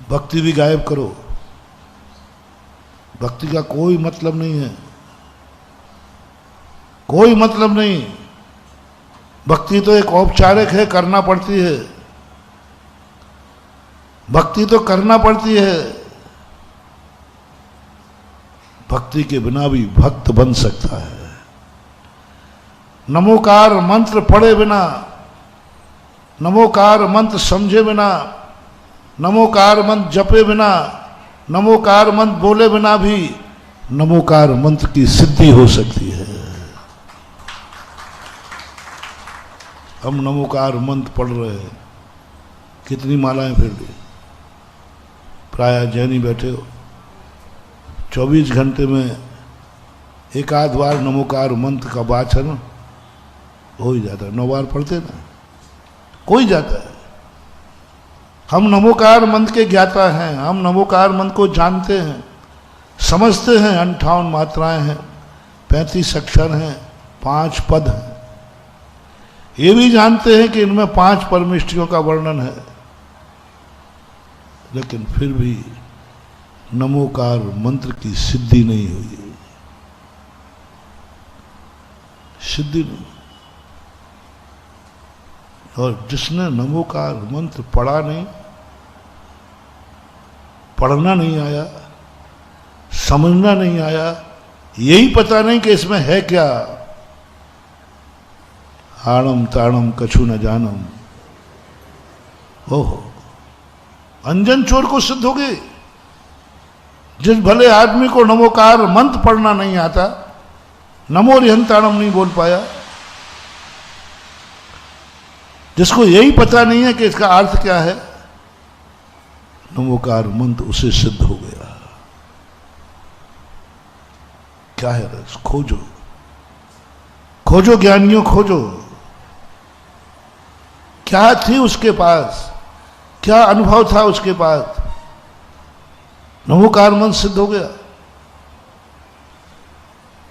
भक्ति भी गायब करो, भक्ति का कोई मतलब नहीं है, कोई मतलब नहीं। भक्ति तो एक औपचारिक है, करना पड़ती है। भक्ति तो करना पड़ती है। भक्ति के बिना भी भक्त बन सकता है। नमोकार मंत्र पढ़े बिना, नमोकार मंत्र समझे बिना, नमोकार मंत्र जपे बिना, नमोकार मंत्र बोले बिना भी नमोकार मंत्र की सिद्धि हो सकती है। हम नमोकार मंत्र पढ़ रहे हैं, कितनी मालाएं फिर ली। प्राय जैनी बैठे हो, 24 घंटे में एक आध बार नमोकार मंत्र का वाचन हो ही जाता है। 9 बार पढ़ते ना, कोई जाता है। हम नमोकार मंत्र के ज्ञाता हैं, हम नमोकार मंत्र को जानते हैं, समझते हैं। 58 मात्राएं हैं, 35 अक्षर हैं, 5 पद हैं। ये भी जानते हैं कि इनमें 5 परमेष्ठियों का वर्णन है, लेकिन फिर भी नमोकार मंत्र की सिद्धि नहीं हुई, सिद्धि नहीं। और जिसने नमोकार मंत्र पढ़ा नहीं, पढ़ना नहीं आया, समझना नहीं आया, यही पता नहीं कि इसमें है क्या, आणम ताणम कछु न जानम, ओहो, अंजन चोर को सिद्ध हो गए। जिस भले आदमी को नमोकार मंत्र पढ़ना नहीं आता, नमो रिहंताणम नहीं बोल पाया, जिसको यही पता नहीं है कि इसका अर्थ क्या है, नमोकार मंत्र उसे सिद्ध हो गया। क्या है रस? खोजो, खोजो ज्ञानियों, खोजो। क्या थी उसके पास, क्या अनुभव था उसके पास, नमोकार मंत्र सिद्ध हो गया।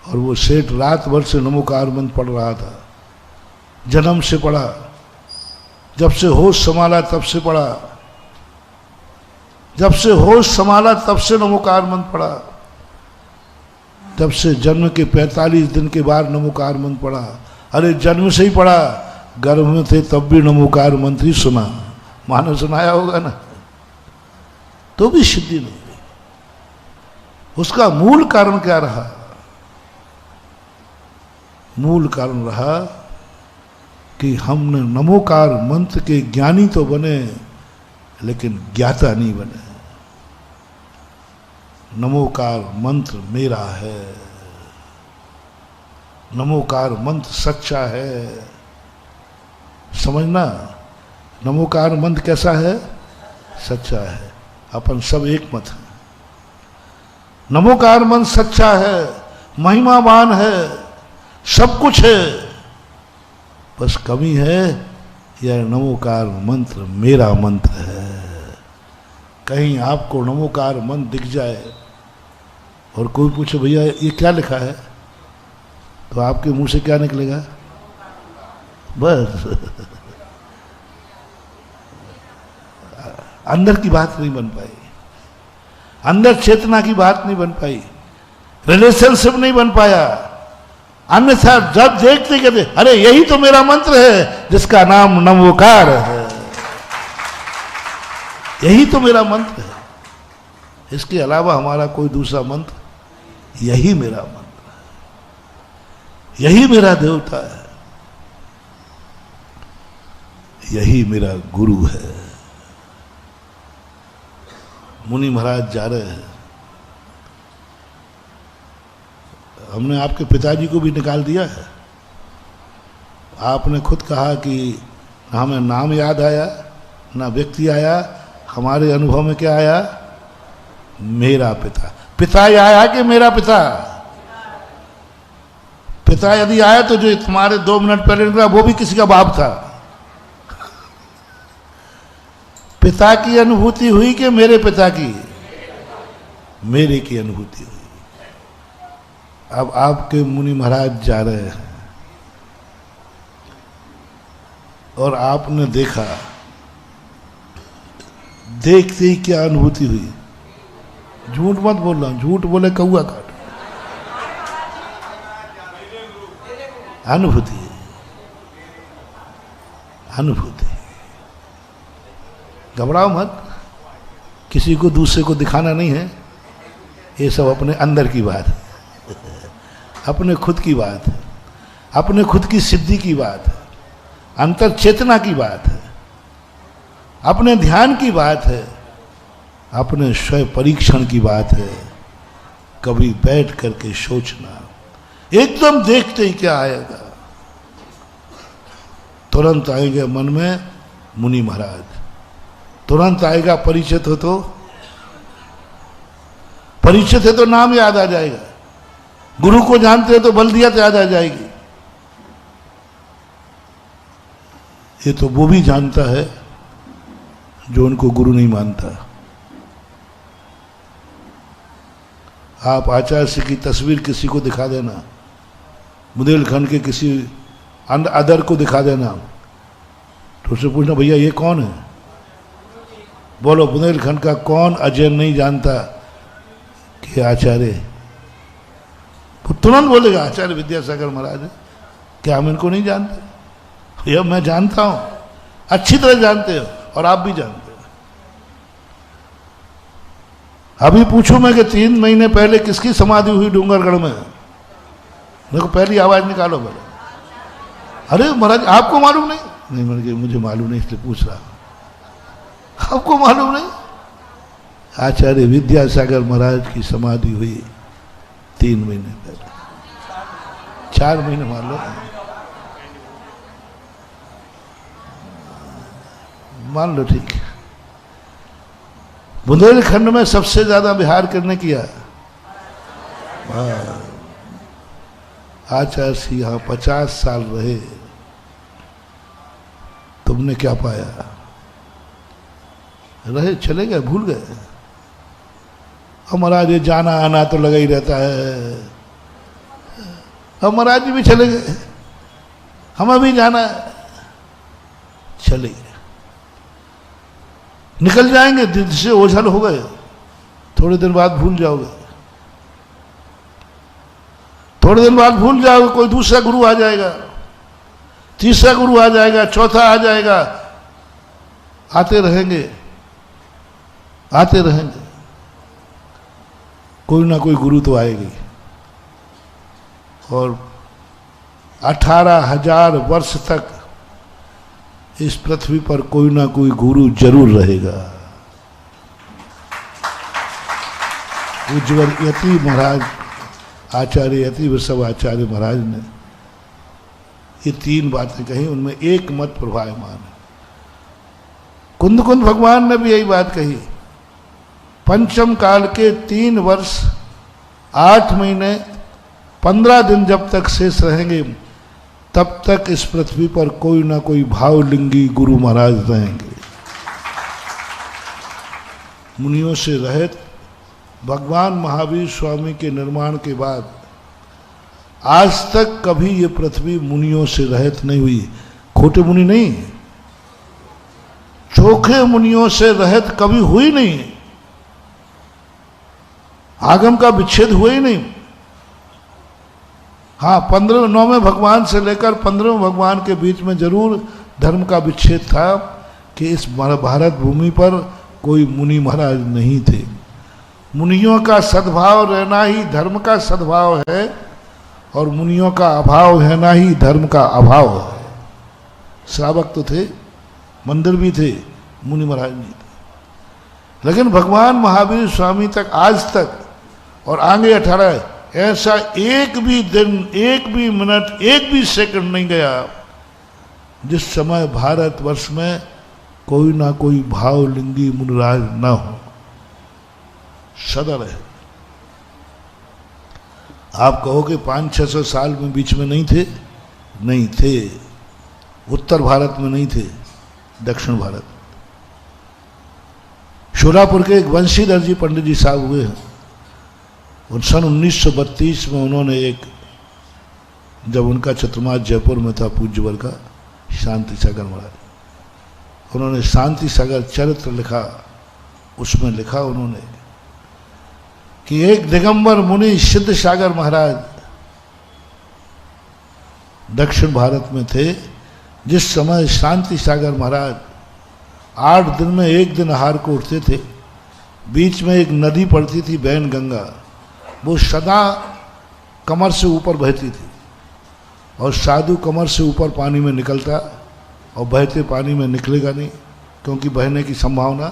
और वो सेठ रात भर से नमोकार मंत्र पढ़ रहा था, जन्म से पढ़ा, जब से होश संभाला तब से पढ़ा, जब से होश संभाला तब से नमोकार मंत्र पढ़ा, तब से जन्म के 45 दिन के बाद नमोकार मंत्र पढ़ा। अरे जन्म से ही पढ़ा, गर्भ में थे तब भी नमोकार मंत्र ही सुना, मानो सुनाया होगा ना, तो भी सिद्धि नहीं हुई। उसका मूल कारण क्या रहा? मूल कारण रहा कि हमने नमोकार मंत्र के ज्ञानी तो बने, लेकिन ज्ञाता नहीं बने। नमोकार मंत्र मेरा है, नमोकार मंत्र सच्चा है। समझना, नमोकार मंत्र कैसा है? सच्चा है। अपन सब एक मत है। नमोकार मंत्र सच्चा है, महिमावान है, सब कुछ है, बस कमी है यह नमोकार मंत्र मेरा मंत्र है। कहीं आपको नमोकार मंत्र दिख जाए और कोई पूछे भैया ये क्या लिखा है, तो आपके मुंह से क्या निकलेगा? बस अंदर की बात नहीं बन पाई, अंदर चेतना की बात नहीं बन पाई, रिलेशनशिप नहीं बन पाया। अन्यथा जब देखते कहते अरे यही तो मेरा मंत्र है जिसका नाम नमोकार है, यही तो मेरा मंत्र है, इसके अलावा हमारा कोई दूसरा मंत्र, यही मेरा मंत्र है, यही मेरा देवता है, यही मेरा गुरु है। मुनि महाराज जा रहे हैं, हमने आपके पिताजी को भी निकाल दिया है। आपने खुद कहा कि ना हमें नाम याद आया, ना व्यक्ति आया, हमारे अनुभव में क्या आया? मेरा पिता। पिता आया कि मेरा पिता? पिता यदि आया तो जो तुम्हारे 2 मिनट पहले निकला वो भी किसी का बाप था। पिता की अनुभूति हुई कि मेरे पिता की? मेरे की अनुभूति हुई। अब आपके मुनि महाराज जा रहे हैं और आपने देखा, देखते ही क्या अनुभूति हुई? झूठ मत बोल रहा हूं, झूठ बोले कौआ काट। अनुभूति, अनुभूति। घबराओ मत, किसी को दूसरे को दिखाना नहीं है, ये सब अपने अंदर की बात है, अपने खुद की बात है, अपने खुद की सिद्धि की बात है, अंतर चेतना की बात है, अपने ध्यान की बात है, अपने स्वयं परीक्षण की बात है। कभी बैठ करके सोचना, एकदम देखते ही क्या आएगा? तुरंत आएगा मन में मुनि महाराज, तुरंत आएगा परिचित हो तो, परिचित है तो नाम याद आ जाएगा, गुरु को जानते हो तो बल्दियत याद आ जाएगी। ये तो वो भी जानता है जो उनको गुरु नहीं मानता। आप आचार्य श्री की तस्वीर किसी को दिखा देना, बुंदेलखंड के किसी अदर को दिखा देना, तो उससे पूछना भैया ये कौन है? बोलो बुंदेलखंड का कौन अजय नहीं जानता कि आचार्य, वो तुरंत बोलेगा आचार्य विद्यासागर महाराज है। क्या हम इनको नहीं जानते? यह मैं जानता हूं, अच्छी तरह जानते हो और आप भी जानते हो। अभी पूछूं मैं कि 3 महीने पहले किसकी समाधि हुई डूंगरगढ़ में? मेरे को पहली आवाज निकालो बोले। अरे महाराज आपको मालूम नहीं? नहीं, मैंने मुझे मालूम नहीं इसलिए पूछ रहा। आपको मालूम नहीं? आचार्य विद्यासागर महाराज की समाधि हुई 3 महीने पहले, 4 महीने मान लो, मान लो ठीक। बुंदेलखंड में सबसे ज्यादा बिहार किसने किया? आचार्य सिंह यहाँ 50 साल रहे, तुमने क्या पाया? रहे, चले गए, भूल गए। अब महाराज ये जाना आना तो लगा ही रहता है। अब महाराज जी भी चले गए, हमें भी जाना है, चले गए। निकल जाएंगे, दिल से ओझल हो गए, थोड़े दिन बाद भूल जाओगे, थोड़े दिन बाद भूल जाओगे। कोई दूसरा गुरु आ जाएगा, तीसरा गुरु आ जाएगा, चौथा आ जाएगा, आते रहेंगे, आते रहेंगे। कोई ना कोई गुरु तो आएगी। और 18,000 वर्ष तक इस पृथ्वी पर कोई ना कोई गुरु जरूर रहेगा। उज्ज्वल यति महाराज, आचार्य यति वृषभ आचार्य महाराज ने ये 3 बातें कही, उनमें एक मत प्रभावमान है। कुंद भगवान ने भी यही बात कही। पंचम काल के 3 वर्ष 8 महीने 15 दिन जब तक शेष रहेंगे, तब तक इस पृथ्वी पर कोई ना कोई भावलिंगी गुरु महाराज रहेंगे। मुनियों से रहित भगवान महावीर स्वामी के निर्माण के बाद आज तक कभी ये पृथ्वी मुनियों से रहित नहीं हुई। खोटे मुनि नहीं, चोखे मुनियों से रहित कभी हुई नहीं। आगम का विच्छेद हुआ ही नहीं। हाँ, 9वें भगवान से लेकर 15वें भगवान के बीच में जरूर धर्म का विच्छेद था कि इस भारत भूमि पर कोई मुनि महाराज नहीं थे। मुनियों का सद्भाव रहना ही धर्म का सद्भाव है, और मुनियों का अभाव रहना ही धर्म का अभाव है। श्रावक तो थे, मंदिर भी थे, मुनि महाराज नहीं थे। लेकिन भगवान महावीर स्वामी तक आज तक और आगे 18 ऐसा एक भी दिन, एक भी मिनट, एक भी सेकंड नहीं गया जिस समय भारतवर्ष में कोई ना कोई भावलिंगी मुनिराज ना हो। सदा रहे। आप कहोगे 500-600 साल में बीच में नहीं थे? नहीं थे। उत्तर भारत में नहीं थे, दक्षिण भारत। शोलापुर के एक वंशीधर जी पंडित जी साहब हुए हैं, और सन 1932 में उन्होंने जब उनका चतुर्मास जयपुर में था पूज्यवर का, शांति सागर महाराज, उन्होंने शांति सागर चरित्र लिखा। उसमें लिखा उन्होंने कि एक दिगंबर मुनि सिद्ध सागर महाराज दक्षिण भारत में थे। जिस समय शांति सागर महाराज 8 दिन में 1 दिन आहार को उठते थे, बीच में एक नदी पड़ती थी बैन गंगा, वो सदा कमर से ऊपर बहती थी, और साधु कमर से ऊपर पानी में निकलता, और बहते पानी में निकलेगा नहीं क्योंकि बहने की संभावना।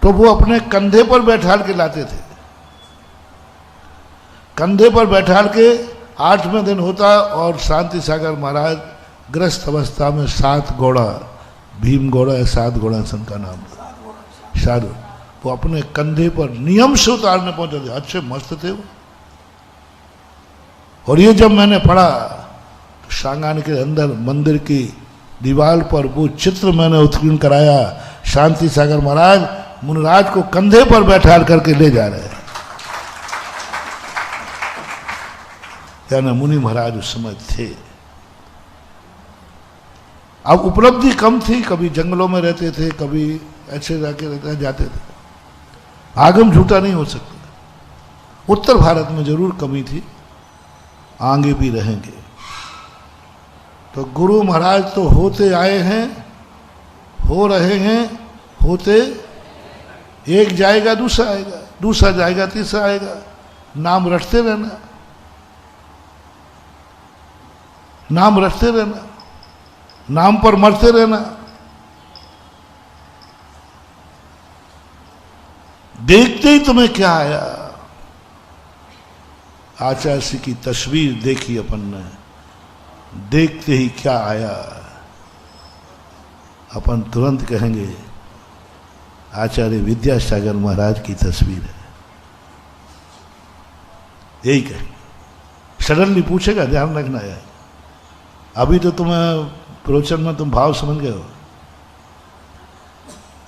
तो वो अपने कंधे पर बैठाल के लाते थे। कंधे पर बैठाल के 8वें दिन होता, और शांति सागर महाराज ग्रस्त अवस्था में 7 घोड़ा, भीम घोड़ा या 7 घोड़ा सन का नाम था, साधु, वो अपने कंधे पर नियम से उतारने पहुंचे थे। अच्छे मस्त थे वो। और ये जब मैंने पढ़ा तो सांगान के अंदर मंदिर की दीवार पर वो चित्र मैंने उत्कीर्ण कराया। शांति सागर महाराज मुनिराज को कंधे पर बैठा करके ले जा रहे हैं। यानी मुनि महाराज उस समय थे। अब उपलब्धि कम थी, कभी जंगलों में रहते थे, कभी ऐसे जाके जाते थे। आगम झूठा नहीं हो सकता। उत्तर भारत में जरूर कमी थी, आगे भी रहेंगे। तो गुरु महाराज तो होते आए हैं, हो रहे हैं, होते, एक जाएगा दूसरा आएगा, दूसरा जाएगा तीसरा आएगा, नाम रटते रहना, नाम रटते रहना, नाम पर मरते रहना। देखते ही तुम्हें क्या आया? आचार्य श्री की तस्वीर देखी अपन ने, देखते ही क्या आया? अपन तुरंत कहेंगे आचार्य विद्यासागर महाराज की तस्वीर है, यही कहेंगे। सडनली पूछेगा, ध्यान रखना है। अभी तो तुम्हें प्रवचन में तुम भाव समझ गए हो।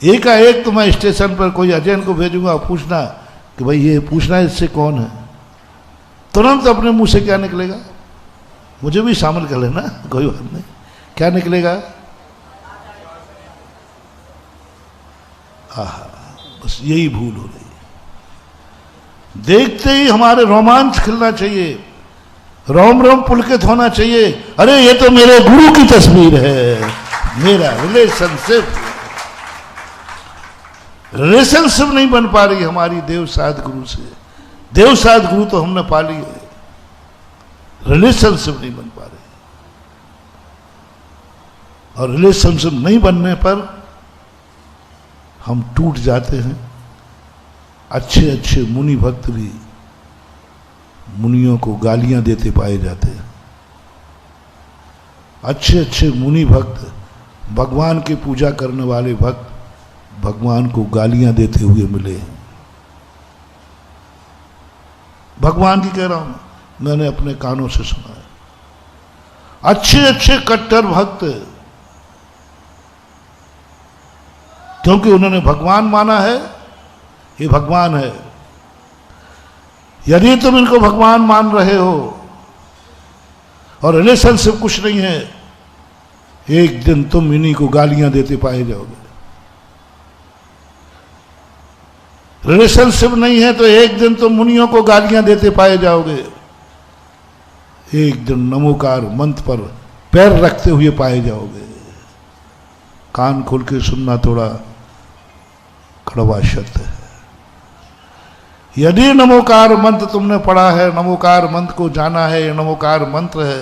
एकाएक तुम्हें स्टेशन पर कोई अजैन को भेजूंगा, पूछना कि भाई ये पूछना इससे कौन है, तुरंत अपने मुंह से क्या निकलेगा? मुझे भी शामिल कर लेना, कोई बात नहीं। क्या निकलेगा? आहा, बस यही भूल हो रही है। देखते ही हमारे रोमांच खिलना चाहिए, रोम रोम पुलकित होना चाहिए। अरे ये तो मेरे गुरु की तस्वीर है, मेरा रिलेशनशिप नहीं बन पा रही हमारी देव साध गुरु से। देव साध गुरु तो हमने पा ली है, रिलेशनशिप नहीं बन पा रही। और रिलेशनशिप नहीं बनने पर हम टूट जाते हैं। अच्छे अच्छे मुनि भक्त भी मुनियों को गालियां देते पाए जाते हैं। अच्छे अच्छे मुनि भक्त, भगवान की पूजा करने वाले भक्त भगवान को गालियां देते हुए मिले हैं। भगवान की कह रहा हूं, मैंने अपने कानों से सुना है। अच्छे अच्छे कट्टर भक्त, क्योंकि उन्होंने भगवान माना है, ये भगवान है। यदि तुम इनको भगवान मान रहे हो और रिलेशनशिप कुछ नहीं है, एक दिन तुम इन्हीं को गालियां देते पाए जाओगे। रिलेशनशिप नहीं है तो एक दिन तुम मुनियों को गालियां देते पाए जाओगे। एक दिन नमोकार मंत्र पर पैर रखते हुए पाए जाओगे। कान खोल के सुनना, थोड़ा कड़वा शब्द है। यदि नमोकार मंत्र तुमने पढ़ा है, नमोकार मंत्र को जाना है, ये नमोकार मंत्र है,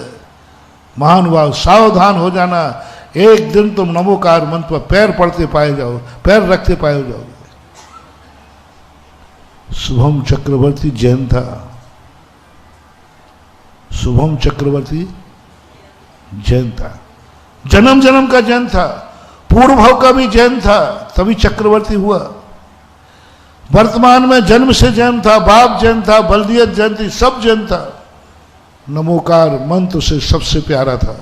महानुभाव सावधान हो जाना। एक दिन तुम नमोकार मंत्र पर पैर पड़ते पाए जाओ, पैर रखते पाए जाओगे। शुभम चक्रवर्ती जैन था, शुभम चक्रवर्ती जैन था, जन्म जन्म का जैन था, पूर्व भाव का भी जैन था, तभी चक्रवर्ती हुआ। वर्तमान में जन्म से जैन था, बाप जैन था, बल्दियत जैन थी, सब जैन था। नमोकार मंत्र से सबसे प्यारा था।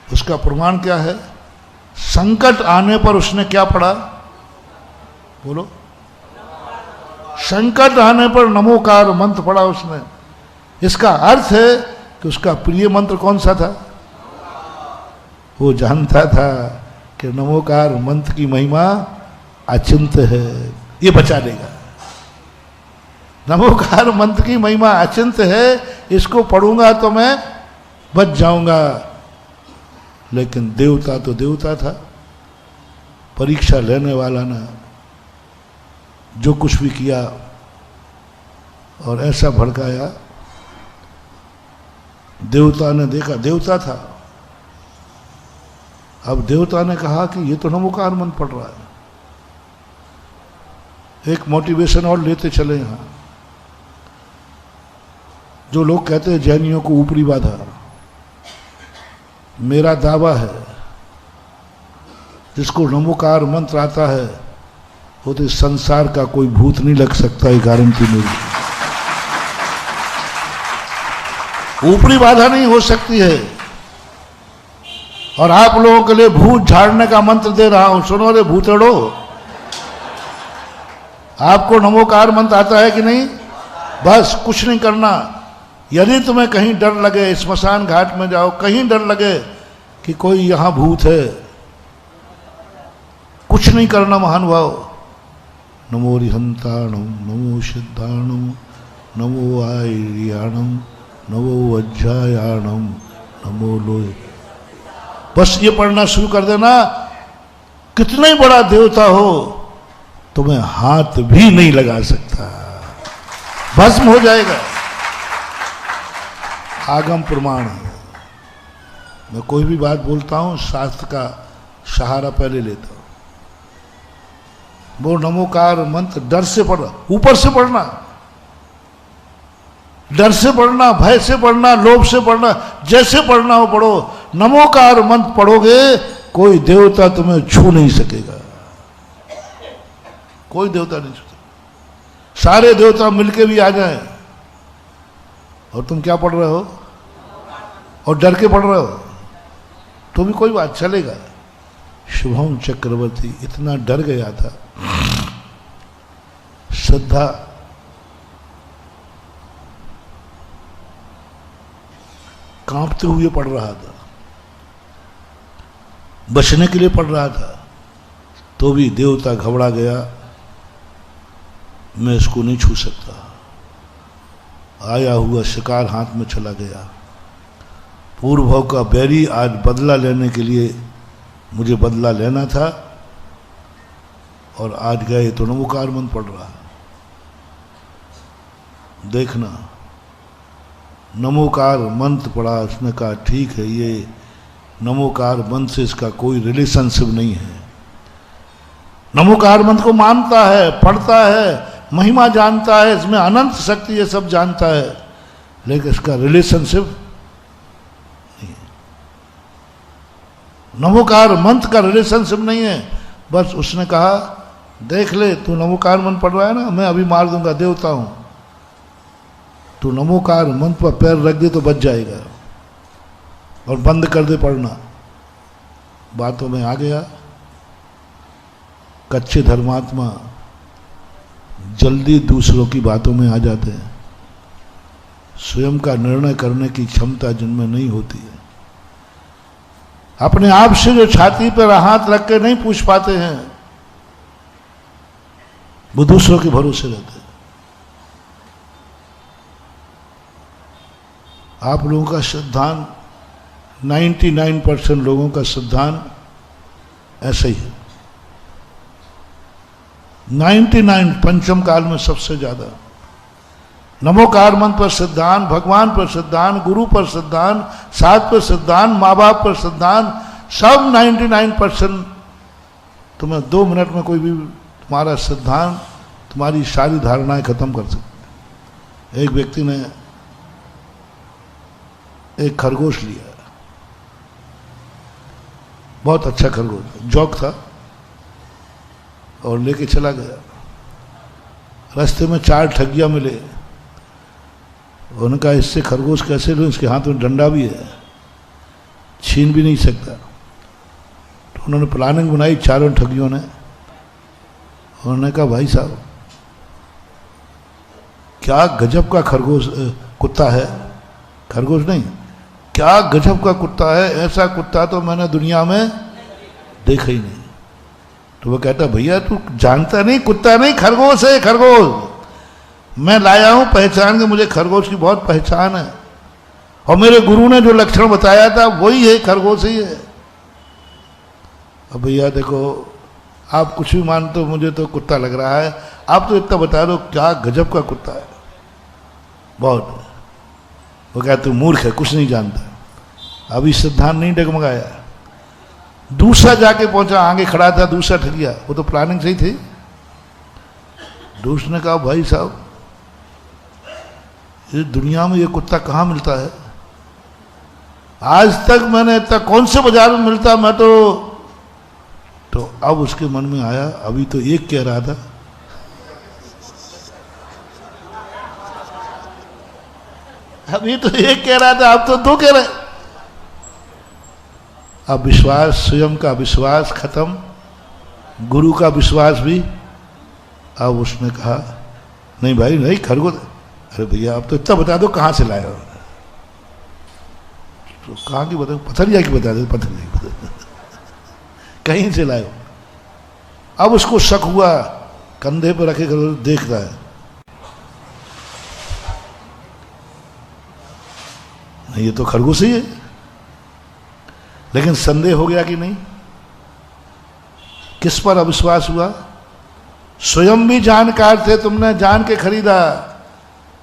उसका प्रमाण क्या है? संकट आने पर उसने क्या पढ़ा? बोलो। संकट आने पर नमोकार मंत्र पढ़ा उसने। इसका अर्थ है कि उसका प्रिय मंत्र कौन सा था? वो जानता था कि नमोकार मंत्र की महिमा अचिंत है, ये बचा देगा। नमोकार मंत्र की महिमा अचिंत है, इसको पढ़ूंगा तो मैं बच जाऊंगा। लेकिन देवता तो देवता था, परीक्षा लेने वाला ना, जो कुछ भी किया और ऐसा भड़काया। देवता ने देखा, देवता था। अब देवता ने कहा कि ये तो नमोकार मंत्र पढ़ रहा है, एक मोटिवेशन और लेते चले। यहां जो लोग कहते हैं जैनियों को ऊपरी बाधा, मेरा दावा है जिसको नमोकार मंत्र आता है वो तो संसार का कोई भूत नहीं लग सकता, ये गारंटी मेरी। ऊपरी बाधा नहीं हो सकती है। और आप लोगों के लिए भूत झाड़ने का मंत्र दे रहा हूं, सुनो रे भूतड़ो। आपको नमोकार मंत्र आता है कि नहीं? बस कुछ नहीं करना। यदि तुम्हें कहीं डर लगे, स्मशान घाट में जाओ, कहीं डर लगे कि कोई यहां भूत है, कुछ नहीं करना महानुभाव। नमो रिहंताणम, नमो सिद्धाणम, नमो आयर्याणम, नमो वज्रायाणम, नमो लोय। बस ये पढ़ना शुरू कर देना। कितना ही बड़ा देवता हो तुम्हें हाथ भी नहीं लगा सकता, भस्म हो जाएगा। आगम प्रमाण है। मैं कोई भी बात बोलता हूं शास्त्र का सहारा पहले लेता हूं। वो नमोकार मंत्र डर से पढ़ना, ऊपर से पढ़ना, डर से पढ़ना, भय से पढ़ना, लोभ से पढ़ना, जैसे पढ़ना हो पढ़ो। नमोकार मंत्र पढ़ोगे कोई देवता तुम्हें छू नहीं सकेगा, कोई देवता नहीं छू सकेगा। सारे देवता मिलके भी आ जाएं और तुम क्या पढ़ रहे हो और डर के पढ़ रहे हो तो भी कोई बात चलेगा। शुभम चक्रवर्ती इतना डर गया था, श्रद्धा कांपते हुए पढ़ रहा था, बचने के लिए पढ़ रहा था, तो भी देवता घबरा गया, मैं इसको नहीं छू सकता। आया हुआ शिकार हाथ में चला गया। पूर्व भाव का बैरी आज बदला लेने के लिए मुझे बदला लेना था और आज गए तो नमोकार मंत्र पढ़ रहा। देखना, नमोकार मंत्र पढ़ा, उसने कहा ठीक है, ये नमोकार मंत्र से इसका कोई रिलेशनशिप नहीं है। नमोकार मंत्र को मानता है, पढ़ता है, महिमा जानता है, इसमें अनंत शक्ति है, सब जानता है, लेकिन इसका रिलेशनशिप नहीं है। नमोकार मंत्र का रिलेशनशिप नहीं है। बस उसने कहा देख ले, तू नमोकार मंत्र पढ़ रहा है ना, मैं अभी मार दूंगा, देवता हूं, तू नमोकार मंत्र पर पैर रख दे तो बच जाएगा और बंद कर दे पढ़ना। बातों में आ गया। कच्चे धर्मात्मा जल्दी दूसरों की बातों में आ जाते हैं, स्वयं का निर्णय करने की क्षमता जिनमें नहीं होती है। अपने आप से जो छाती पर हाथ रख के नहीं पूछ पाते हैं, वो दूसरों के भरोसे रहते हैं। आप लोगों का सिद्धांत 99% लोगों का सिद्धांत ऐसा ही है। 99 पंचम काल में सबसे ज्यादा नमोकार मंत्र पर सिद्धांत, भगवान पर सिद्धांत, गुरु पर सिद्धांत, साथ पर सिद्धांत, माँ बाप पर सिद्धांत, सब 99% तुम्हें 2 मिनट में कोई भी तुम्हारा सिद्धांत तुम्हारी सारी धारणाएं खत्म कर सकते। एक व्यक्ति ने एक खरगोश लिया, बहुत अच्छा खरगोश, जौक था, और लेके चला गया। रास्ते में 4 ठगिया मिले। उन्होंने कहा इससे खरगोश कैसे लूं, इसके हाथ में डंडा भी है, छीन भी नहीं सकता। तो उन्होंने प्लानिंग बनाई चारों ठगियों ने। उन्होंने कहा भाई साहब क्या गजब का खरगोश कुत्ता है, खरगोश नहीं, क्या गजब का कुत्ता है, ऐसा कुत्ता तो मैंने दुनिया में देखा ही नहीं। तो वो कहता भैया तू जानता नहीं, कुत्ता नहीं खरगोश है, खरगोश मैं लाया हूं पहचान के, मुझे खरगोश की बहुत पहचान है, और मेरे गुरु ने जो लक्षण बताया था वही है, खरगोश ही है। अब भैया देखो आप कुछ भी मानते हो, मुझे तो कुत्ता लग रहा है, आप तो इतना बता दो क्या गजब का कुत्ता है, बहुत। वो कहता तू मूर्ख है, कुछ नहीं जानता। अभी सिद्धांत नहीं डगमगाया। दूसरा जाके पहुंचा, आगे खड़ा था दूसरा ठगिया, वो तो प्लानिंग सही थी। दूसरे ने कहा भाई साहब इस दुनिया में ये कुत्ता कहाँ मिलता है, आज तक मैंने इतना, कौन से बाजार में मिलता, मैं तो अब उसके मन में आया, अभी तो एक कह रहा था, अभी तो एक कह रहा था, अब तो 2 कह रहे। अब विश्वास, स्वयं का विश्वास खत्म, गुरु का विश्वास भी। अब उसने कहा नहीं भाई नहीं खरगोश। अरे भैया आप तो इतना बता दो कहाँ से लाए हो। तो कहाँ की बता, पथरिया की बता दो, पथरिया की बता कहीं से लाए हो। अब उसको शक हुआ कंधे पर रखे खरगोश देख रहा है। नहीं, ये तो खरगोश ही है। लेकिन संदेह हो गया कि नहीं? किस पर अविश्वास हुआ? स्वयं भी जानकार थे, तुमने जान के खरीदा।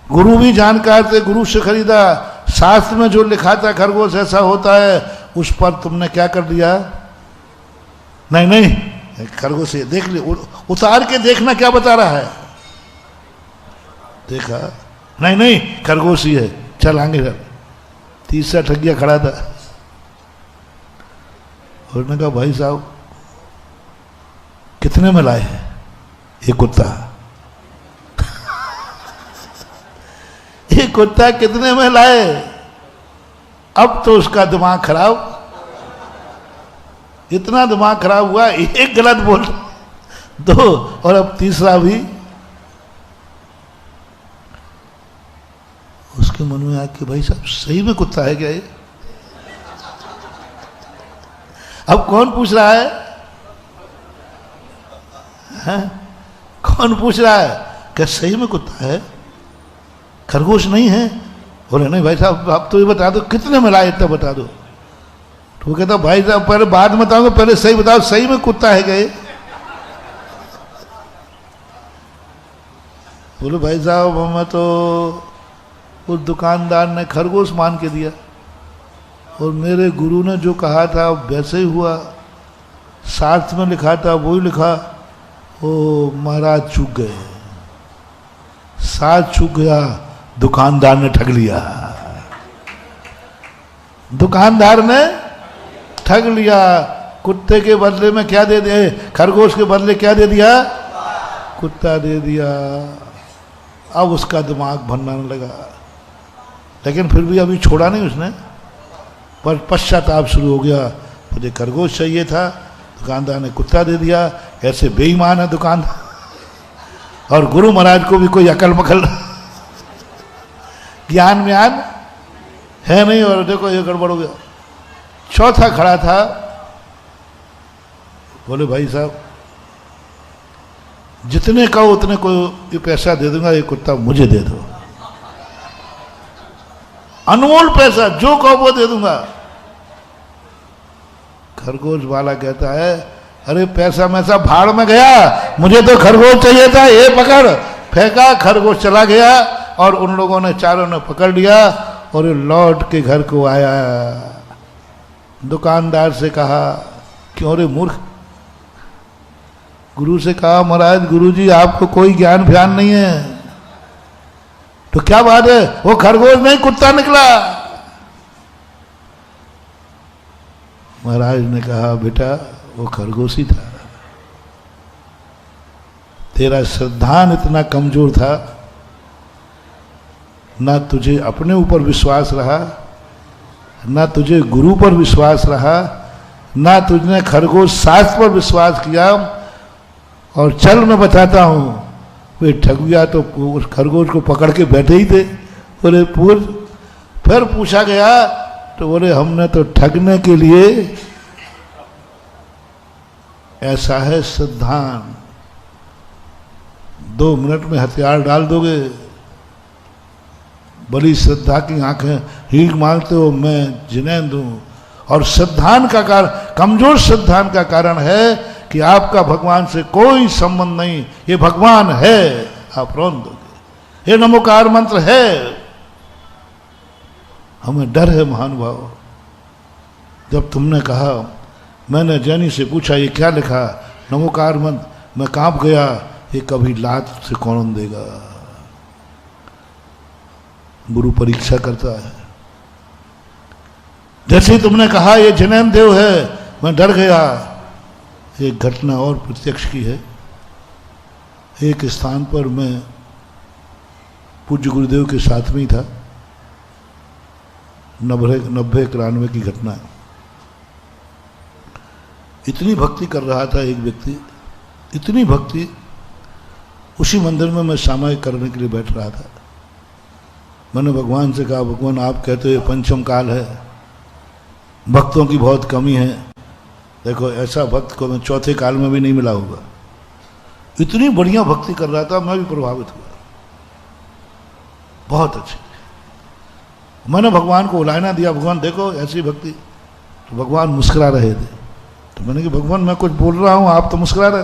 गुरु भी जानकार थे, गुरु से खरीदा। शास्त्र में जो लिखा था खरगोश ऐसा होता है, उस पर तुमने क्या कर दिया? नहीं नहीं, खरगोश ये देख ली, उतार के देखना क्या बता रहा है? देखा, नहीं नहीं खरगोश ही है, चल आगे चल। तीसरा ठगिया खड़ा था, उसने कहा भाई साहब कितने में लाए हैं ये कुत्ता? ये कुत्ता कितने में लाए? अब तो उसका दिमाग खराब, इतना दिमाग खराब हुआ, एक गलत बोल दो और अब तीसरा भी। उसके मन में आया कि भाई साहब सही में कुत्ता है क्या ये? अब कौन पूछ रहा है? हैं? कौन पूछ रहा है? क्या सही में कुत्ता है, खरगोश नहीं है? बोले नहीं भाई साहब आप तो ये बता दो कितने में लाए, इतना बता दो। तो वो कहता भाई साहब पहले बाद में बताऊंगा, पहले सही बताओ, सही में कुत्ता है क्या ये? बोले भाई साहब हमें तो उस दुकानदार ने खरगोश मान के दिया और मेरे गुरु ने जो कहा था वैसे ही हुआ, शास्त्र में लिखा था वही लिखा। ओ महाराज चूक गए, साथ चूक गया, दुकानदार ने ठग लिया। दुकानदार ने ठग लिया। कुत्ते के बदले में क्या दे दिया? खरगोश के बदले क्या दे दिया? कुत्ता दे दिया। अब उसका दिमाग भरने लगा, लेकिन फिर भी अभी छोड़ा नहीं उसने, पर पश्चाताप शुरू हो गया। मुझे खरगोश चाहिए था, दुकानदार ने कुत्ता दे दिया। ऐसे बेईमान है दुकानदार। और गुरु महाराज को भी कोई अकल मकल ज्ञान म्यान है नहीं, और देखो ये गड़बड़ हो गया। चौथा खड़ा था, बोले भाई साहब जितने कहो उतने को ये पैसा दे दूंगा, ये कुत्ता मुझे दे दो, अनमोल पैसा जो कहो वो दे दूंगा। खरगोश वाला कहता है अरे पैसा मैसा भाड़ में गया, मुझे तो खरगोश चाहिए था, ये पकड़। फेंका, खरगोश चला गया और उन लोगों ने चारों ने पकड़ लिया और ये लौट के घर को आया। दुकानदार से कहा क्यों रे मूर्ख? गुरु से कहा महाराज गुरुजी आपको कोई ज्ञान फ्यान नहीं है। तो क्या बात है? वो खरगोश नहीं कुत्ता निकला। महाराज ने कहा बेटा वो खरगोश ही था, तेरा श्रद्धान इतना कमजोर था, ना तुझे अपने ऊपर विश्वास रहा, ना तुझे गुरु पर विश्वास रहा, ना तुझने खरगोश शास्त्र पर विश्वास किया। और चल मैं बताता हूं, वे ठगुआ तो उस खरगोश को पकड़ के बैठे ही थे। बोले पूछ। फिर पूछा गया तो बोले हमने तो ठगने के लिए, ऐसा है श्रद्धान, 2 मिनट में हथियार डाल दोगे। बड़ी श्रद्धा की आंखें हीक मांगते हो, मैं जिनेन दूं। और श्रद्धान का कारण, कमजोर श्रद्धान का कारण है कि आपका भगवान से कोई संबंध नहीं। ये भगवान है, आप रोन दोगे। ये नमोकार मंत्र है, हमें डर है महानुभाव। जब तुमने कहा, मैंने जैनी से पूछा ये क्या लिखा, नमोकार मंत्र, मैं कांप गया, ये कभी लात से कौन देगा। गुरु परीक्षा करता है। जैसे ही तुमने कहा ये जैन देव है, मैं डर गया। एक घटना और प्रत्यक्ष की है। एक स्थान पर मैं पूज्य गुरुदेव के साथ में ही था, 90-91 की घटना है। इतनी भक्ति कर रहा था एक व्यक्ति, इतनी भक्ति, उसी मंदिर में मैं सामायिक करने के लिए बैठ रहा था। मैंने भगवान से कहा भगवान आप कहते हो पंचम काल है, भक्तों की बहुत कमी है, देखो ऐसा भक्त को मैं चौथे काल में भी नहीं मिला होगा। इतनी बढ़िया भक्ति कर रहा था, मैं भी प्रभावित हुआ, बहुत अच्छी। मैंने भगवान को उलायना दिया, भगवान देखो ऐसी भक्ति, तो भगवान मुस्कुरा रहे थे। तो मैंने कहा भगवान मैं कुछ बोल रहा हूं, आप तो मुस्कुरा रहे,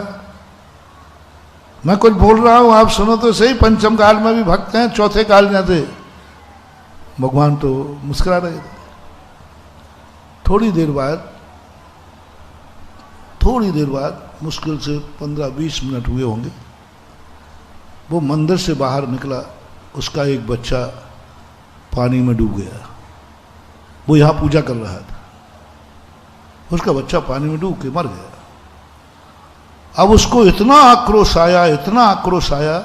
मैं कुछ बोल रहा हूं आप सुनो तो सही, पंचम काल में भी भक्त हैं, चौथे काल में थे, भगवान तो मुस्कुरा रहे थे। थोड़ी देर बाद मुश्किल से 15-20 मिनट हुए होंगे, वो मंदिर से बाहर निकला, उसका एक बच्चा पानी में डूब गया। वो यहां पूजा कर रहा था, उसका बच्चा पानी में डूब के मर गया। अब उसको इतना आक्रोश आया,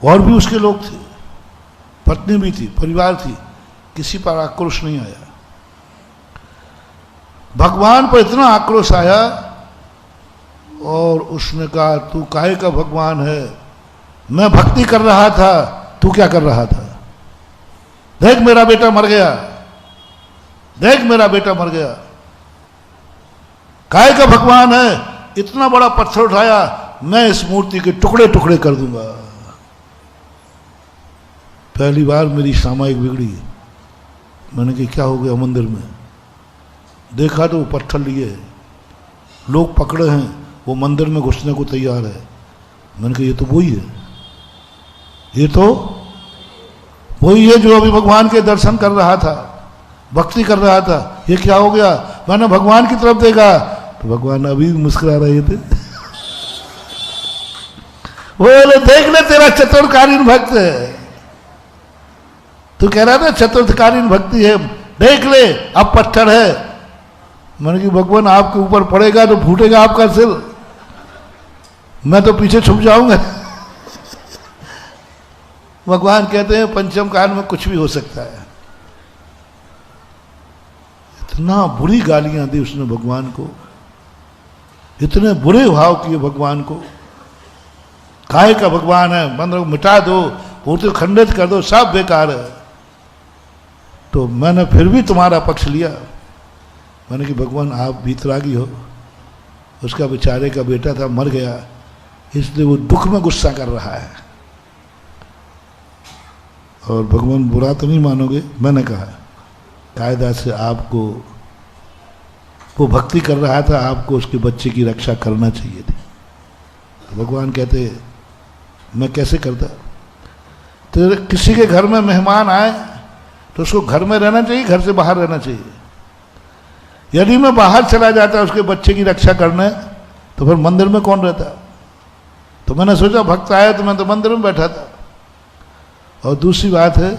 और भी उसके लोग थे, पत्नी भी थी, परिवार थी, किसी पर आक्रोश नहीं आया। भगवान पर इतना आक्रोश आया और उसने कहा तू काहे का भगवान है, मैं भक्ति कर रहा था, तू क्या कर रहा था, देख मेरा बेटा मर गया, देख मेरा बेटा मर गया, काहे का भगवान है, इतना बड़ा पत्थर उठाया, मैं इस मूर्ति के टुकड़े टुकड़े कर दूंगा। पहली बार मेरी सामायिक बिगड़ी। मैंने कहा क्या हो गया मंदिर में, देखा तो वो पत्थर लिए लोग पकड़े हैं, वो मंदिर में घुसने को तैयार है। मैंने कहा ये तो वही है, ये तो वही है जो अभी भगवान के दर्शन कर रहा था, भक्ति कर रहा था, ये क्या हो गया। मैंने भगवान की तरफ देखा तो भगवान अभी मुस्कुरा रहे थे। बोले देख ले तेरा चतुर्थकालीन भक्त है, तू कह रहा था चतुर्थकालीन भक्ति है, देख ले अब पत्थर है। मैंने कि भगवान आपके ऊपर पड़ेगा तो फूटेगा आपका सिर, मैं तो पीछे छुप जाऊंगा। भगवान कहते हैं पंचम काल में कुछ भी हो सकता है। इतना बुरी गालियां दी उसने भगवान को, इतने बुरे भाव किए भगवान को, काहे का भगवान है, मंदिर को मिटा दो, मूर्ति खंडित कर दो, सब बेकार है। तो मैंने फिर भी तुम्हारा पक्ष लिया। मैंने कि भगवान आप भीतरागी हो, उसका बेचारे का बेटा था मर गया, इसलिए वो दुख में गुस्सा कर रहा है, और भगवान बुरा तो नहीं मानोगे। मैंने कहा कायदा से आपको, वो भक्ति कर रहा था, आपको उसके बच्चे की रक्षा करना चाहिए थी। तो भगवान कहते मैं कैसे करता, तो किसी के घर में मेहमान आए तो उसको घर में रहना चाहिए, घर से बाहर रहना चाहिए। यदि मैं बाहर चला जाता उसके बच्चे की रक्षा करने, तो फिर मंदिर में कौन रहता। तो मैंने सोचा भक्त आया तो मैं तो मंदिर में बैठा था। और दूसरी बात है,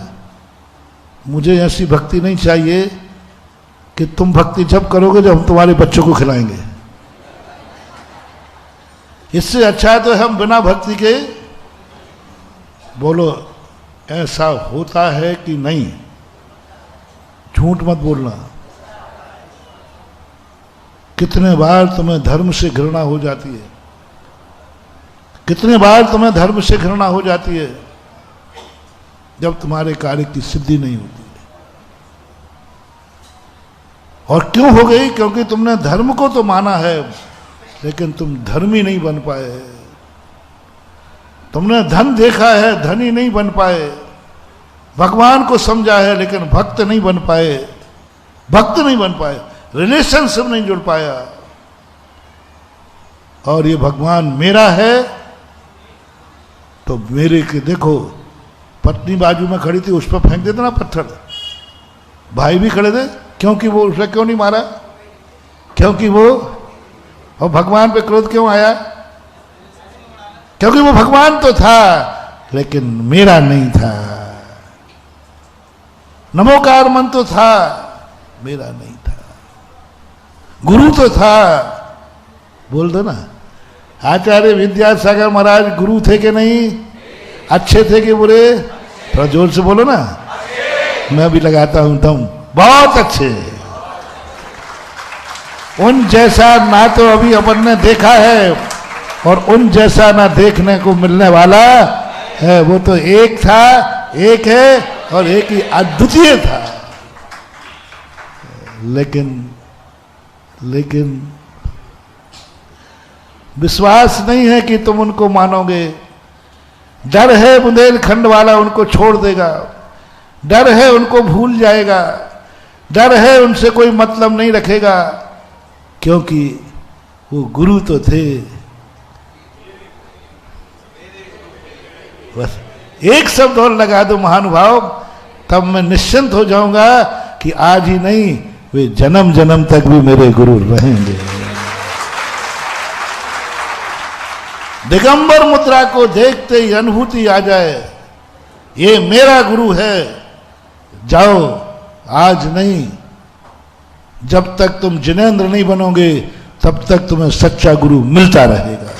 मुझे ऐसी भक्ति नहीं चाहिए कि तुम भक्ति जब करोगे जब हम तुम्हारे बच्चों को खिलाएंगे। इससे अच्छा है तो हम बिना भक्ति के, बोलो ऐसा होता है कि नहीं, झूठ मत बोलना। कितने बार तुम्हें धर्म से घृणा हो जाती है, कितने बार तुम्हें धर्म से घृणा हो जाती है जब तुम्हारे कार्य की सिद्धि नहीं होती है। और क्यों हो गई, क्योंकि तुमने धर्म को तो माना है लेकिन तुम धर्मी नहीं बन पाए। तुमने धन देखा है, धनी नहीं बन पाए। भगवान को समझा है लेकिन भक्त नहीं बन पाए, भक्त नहीं बन पाए, रिलेशनशिप नहीं जुड़ पाया। और ये भगवान मेरा है तो मेरे के देखो, पत्नी बाजू में खड़ी थी, उस पर फेंक देते ना पत्थर, भाई भी खड़े थे, क्योंकि वो उसे क्यों नहीं मारा, क्योंकि वो, और भगवान पे क्रोध क्यों आया, क्योंकि वो भगवान तो था लेकिन मेरा नहीं था। नमोकार मन तो था, मेरा नहीं था। गुरु तो था, बोल दो ना, आचार्य विद्यासागर महाराज गुरु थे कि नहीं, अच्छे थे कि बुरे, थोड़ा जोर से बोलो ना, मैं भी लगाता हूं दम, बहुत अच्छे। उन जैसा ना तो अभी अपन ने देखा है और उन जैसा ना देखने को मिलने वाला है। वो तो एक था, एक है और एक ही अद्वितीय था। लेकिन विश्वास नहीं है कि तुम उनको मानोगे। डर है बुंदेलखंड वाला उनको छोड़ देगा, डर है उनको भूल जाएगा, डर है उनसे कोई मतलब नहीं रखेगा, क्योंकि वो गुरु तो थे। बस एक शब्द और लगा दो महानुभाव, तब मैं निश्चिंत हो जाऊंगा कि आज ही नहीं, वे जन्म जन्म तक भी मेरे गुरु रहेंगे। दिगंबर मुद्रा को देखते ही अनुभूति आ जाए, ये मेरा गुरु है। जाओ, आज नहीं, जब तक तुम जिनेंद्र नहीं बनोगे तब तक तुम्हें सच्चा गुरु मिलता रहेगा।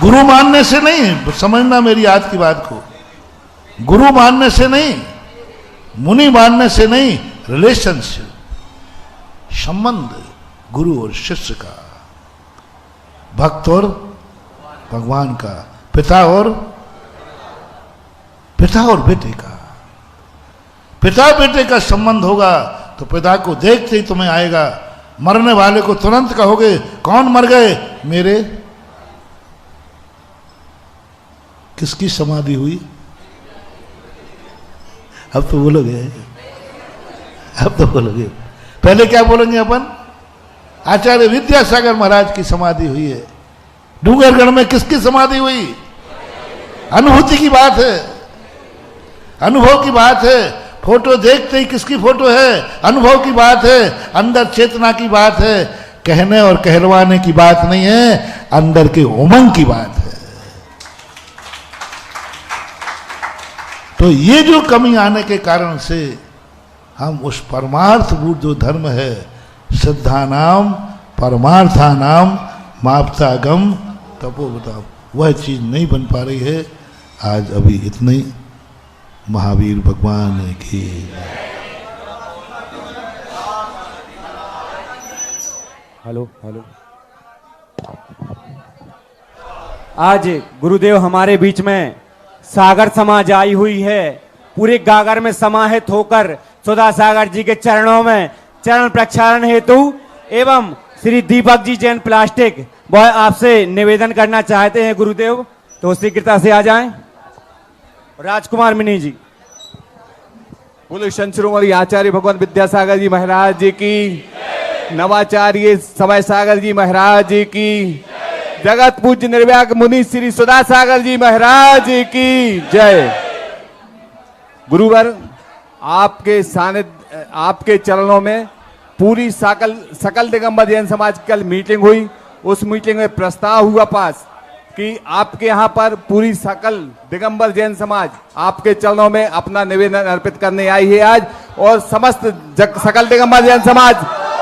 गुरु मानने से नहीं, समझना मेरी आज की बात को, गुरु मानने से नहीं, मुनि मानने से नहीं, रिलेशनशिप, संबंध गुरु और शिष्य का, भक्त और भगवान का, पिता और बेटे का। पिता बेटे का संबंध होगा तो पिता को देखते ही तुम्हें आएगा। मरने वाले को तुरंत कहोगे कौन मर गए? मेरे। किसकी समाधि हुई? अब तो बोलोगे, अब तो बोलोगे। पहले क्या बोलेंगे अपन? आचार्य विद्यासागर महाराज की समाधि हुई है। डूंगरगढ़ में किसकी समाधि हुई? अनुभूति की बात है, अनुभव की बात है। फोटो देखते ही किसकी फोटो है? अनुभव की बात है, अंदर चेतना की बात है। कहने और कहलवाने की बात नहीं है, अंदर के उमंग की बात है। तो ये जो कमी आने के कारण से हम उस परमार्थभूत जो धर्म है, श्रद्धा नाम परमार्था नाम मापतागम तपो बताओ, वह चीज नहीं बन पा रही है। आज अभी इतना ही। महावीर भगवान की। Hello hello. आज गुरुदेव हमारे बीच में सागर समाज आई हुई है। पूरे गागर में समाहित होकर सुधा सागर जी के चरणों में चरण प्रक्षालन हेतु एवं श्री दीपक जी जैन प्लास्टिक वह आपसे निवेदन करना चाहते हैं गुरुदेव, तो शीघ्रता से आ जाएं। राजकुमार मिनी जी। बोलो संत शिरोमणि आचार्य भगवान विद्यासागर जी महाराज जी की, नवाचार्य समय सागर जी महाराज जी की, जगत पूज्य निर्व्याक मुनि श्री सुधा सागर जी महाराज जी की जय। गुरुवर, आपके सानिध्य, आपके चरणों में पूरी सकल दिगंबर जैन समाज की कल मीटिंग हुई। उस मीटिंग में प्रस्ताव हुआ पास कि आपके यहाँ पर पूरी सकल दिगंबर जैन समाज आपके चरणों में अपना निवेदन अर्पित करने आई है आज। और समस्त सकल दिगंबर जैन समाज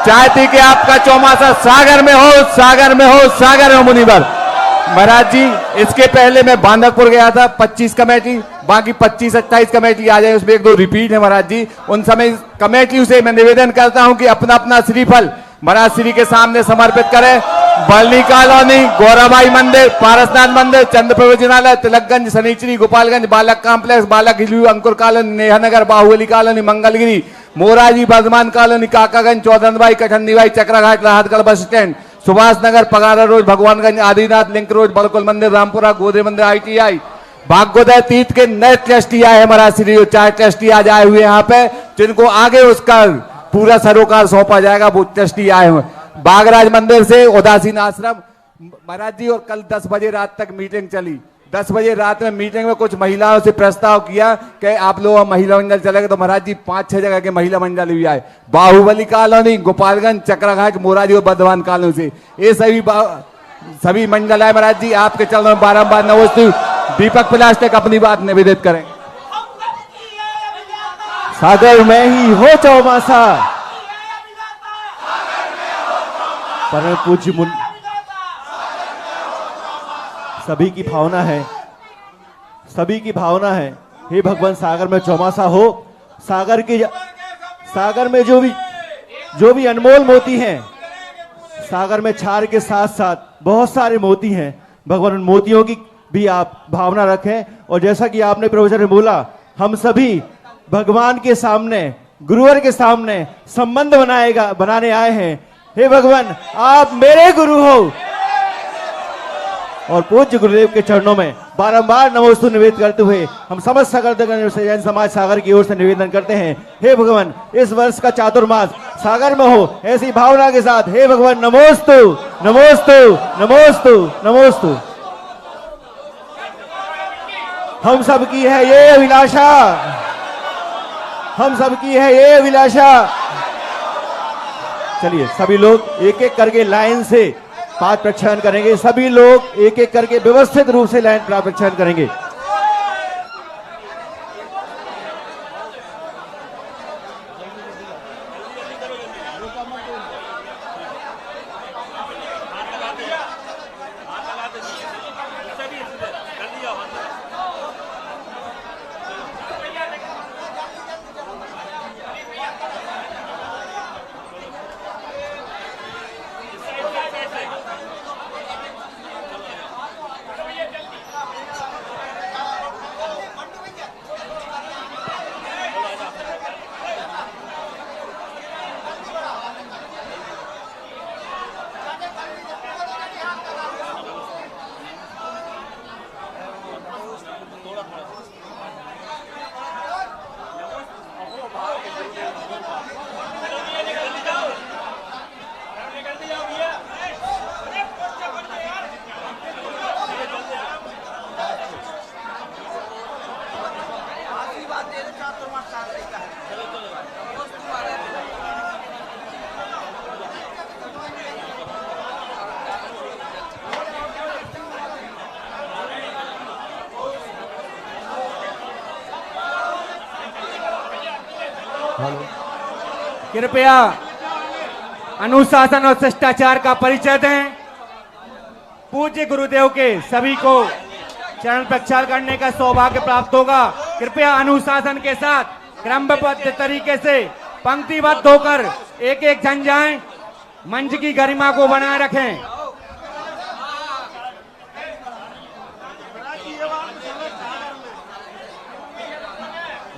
चाहती कि आपका चौमासा सागर में हो, सागर में हो, सागर में मुनिवर। महाराज जी, इसके पहले मैं बांदरपुर गया था, 25 कमेटी, बाकी 25-28 कमेटी आ जाए, उसमें 1-2 रिपीट है महाराज जी। उन समय कमेटियों से मैं निवेदन करता हूं कि अपना अपना श्रीफल महाराज श्री के सामने समर्पित करें। बल्ली कॉलोनी, गौराबाई मंदिर, पारसनाथ मंदिर, चंद्र प्रवचनालय, तिलकगंज, सनीचरी, गोपालगंज, बालक कॉम्प्लेक्स, बालक हिलू, Ankur colony, Nehanagar, Bahubali colony, Mangalgiri, Moraji, Bardhaman colony, Kakaganj, Chaudhanbai, Kathannibai, Chakraghat, Rahatgarh bus stand, Subhash Nagar, Pagara road, Bhagwanganj, Adinath, link road, Badkul Mandir, Rampura, गोदे मंदिर, ITI, भाग्योदय तीर्थ के नए ट्रस्टी आए हैं महाराज श्री। 4 ट्रस्टी आज आए हुए यहाँ पे, जिनको आगे उसका पूरा सरोकार सौंपा जाएगा। वो ट्रस्टी आए हुए बागराज मंदिर से उदासीन आश्रम महाराज जी। और कल 10 बजे रात तक मीटिंग चली। 10 बजे रात में मीटिंग में कुछ महिलाओं से प्रस्ताव किया कि आप लोग महिला मंडल चलेगा, तो महाराज जी 5-6 जगह के महिला मंडल भी आए। बाहुबली कॉलोनी, गोपालगंज, चक्राघाट, मोराजी और बर्धमान कॉलोनी से ये सभी मंडल आए महाराज जी। आपके चरणों में बारम्बार नमस्ते। दीपक प्लास्टिक अपनी बात निवेदित करें। सागर में ही हो चौमासा, परम पूज्य सभी की भावना है, सभी की भावना है। हे भगवान, सागर में चौमासा हो। सागर में जो भी अनमोल मोती हैं, सागर में क्षार के साथ साथ बहुत सारे मोती हैं। भगवान, उन मोतियों की भी आप भावना रखें। और जैसा कि आपने प्रवचन में बोला, हम सभी भगवान के सामने, गुरुवर के सामने संबंध बनाने आए हैं। हे भगवान, आप मेरे गुरु हो, और पूज्य गुरुदेव के चरणों में बारंबार नमोस्तु निवेदित करते हुए हम समस्त सकल जैन समाज सागर की ओर से निवेदन करते हैं, हे भगवान इस वर्ष का चातुर्मास सागर में हो, ऐसी भावना के साथ हे भगवान नमोस्तु नमोस्तु नमोस्तु नमोस्तु। हम सब की है ये अभिलाषा, हम सब की है ये अभिलाषा। चलिए सभी लोग एक एक करके लाइन से पाद प्रक्षालन करेंगे, सभी लोग एक एक करके व्यवस्थित रूप से लाइन पाद प्रक्षालन करेंगे। कृपया अनुशासन और शिष्टाचार का परिचय दें। पूज्य गुरुदेव के सभी को चरण प्रक्षालन करने का सौभाग्य प्राप्त होगा। कृपया अनुशासन के साथ क्रमबद्ध तरीके से पंक्तिबद्ध होकर एक एक जन जाएं, मंच की गरिमा को बनाए रखें।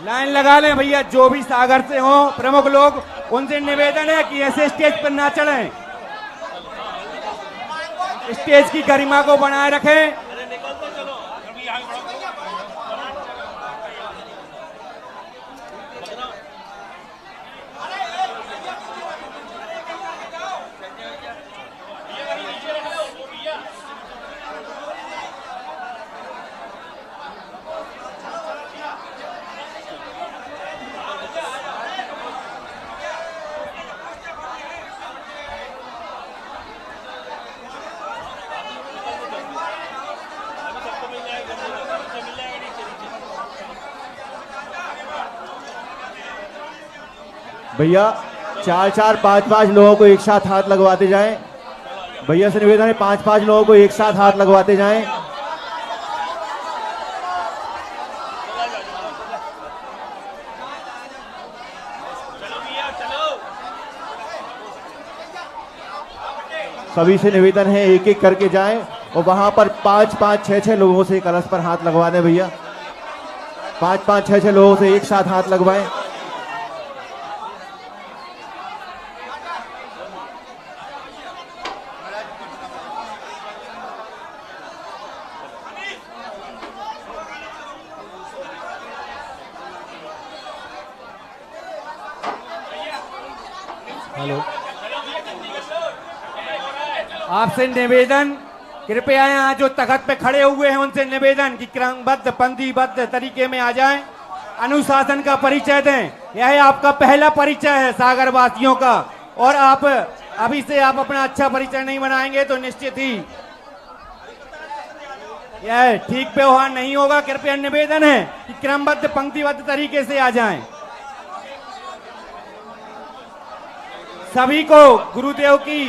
लाइन लगा लें भैया, जो भी सागर से हो प्रमुख लोग, उनसे निवेदन है कि ऐसे स्टेज पर ना चढ़ें, स्टेज की गरिमा को बनाए रखें। भैया 4-4, 5-5 लोगों को एक साथ हाथ लगवाते जाएं। भैया से निवेदन है 5-5 लोगों को एक साथ हाथ लगवाते जाएं। सभी से निवेदन है एक एक करके जाएं और वहां पर 5-5, 6-6 लोगों से कलश पर हाथ लगवा दें। भैया 5-5, 6-6 लोगों से एक साथ हाथ लगवाएं। हेलो, आपसे निवेदन, कृपया यहाँ जो तख्त पे खड़े हुए हैं उनसे निवेदन कि क्रमबद्ध पंक्तिबद्ध तरीके में आ जाएं, अनुशासन का परिचय दें। यह आपका पहला परिचय है सागर वासियों का, और आप अभी से आप अपना अच्छा परिचय नहीं बनाएंगे तो निश्चित ही यह ठीक व्यवहार नहीं होगा। कृपया निवेदन है कि क्रमबद्ध पंक्तिबद्ध तरीके से आ जाएं। सभी को गुरुदेव की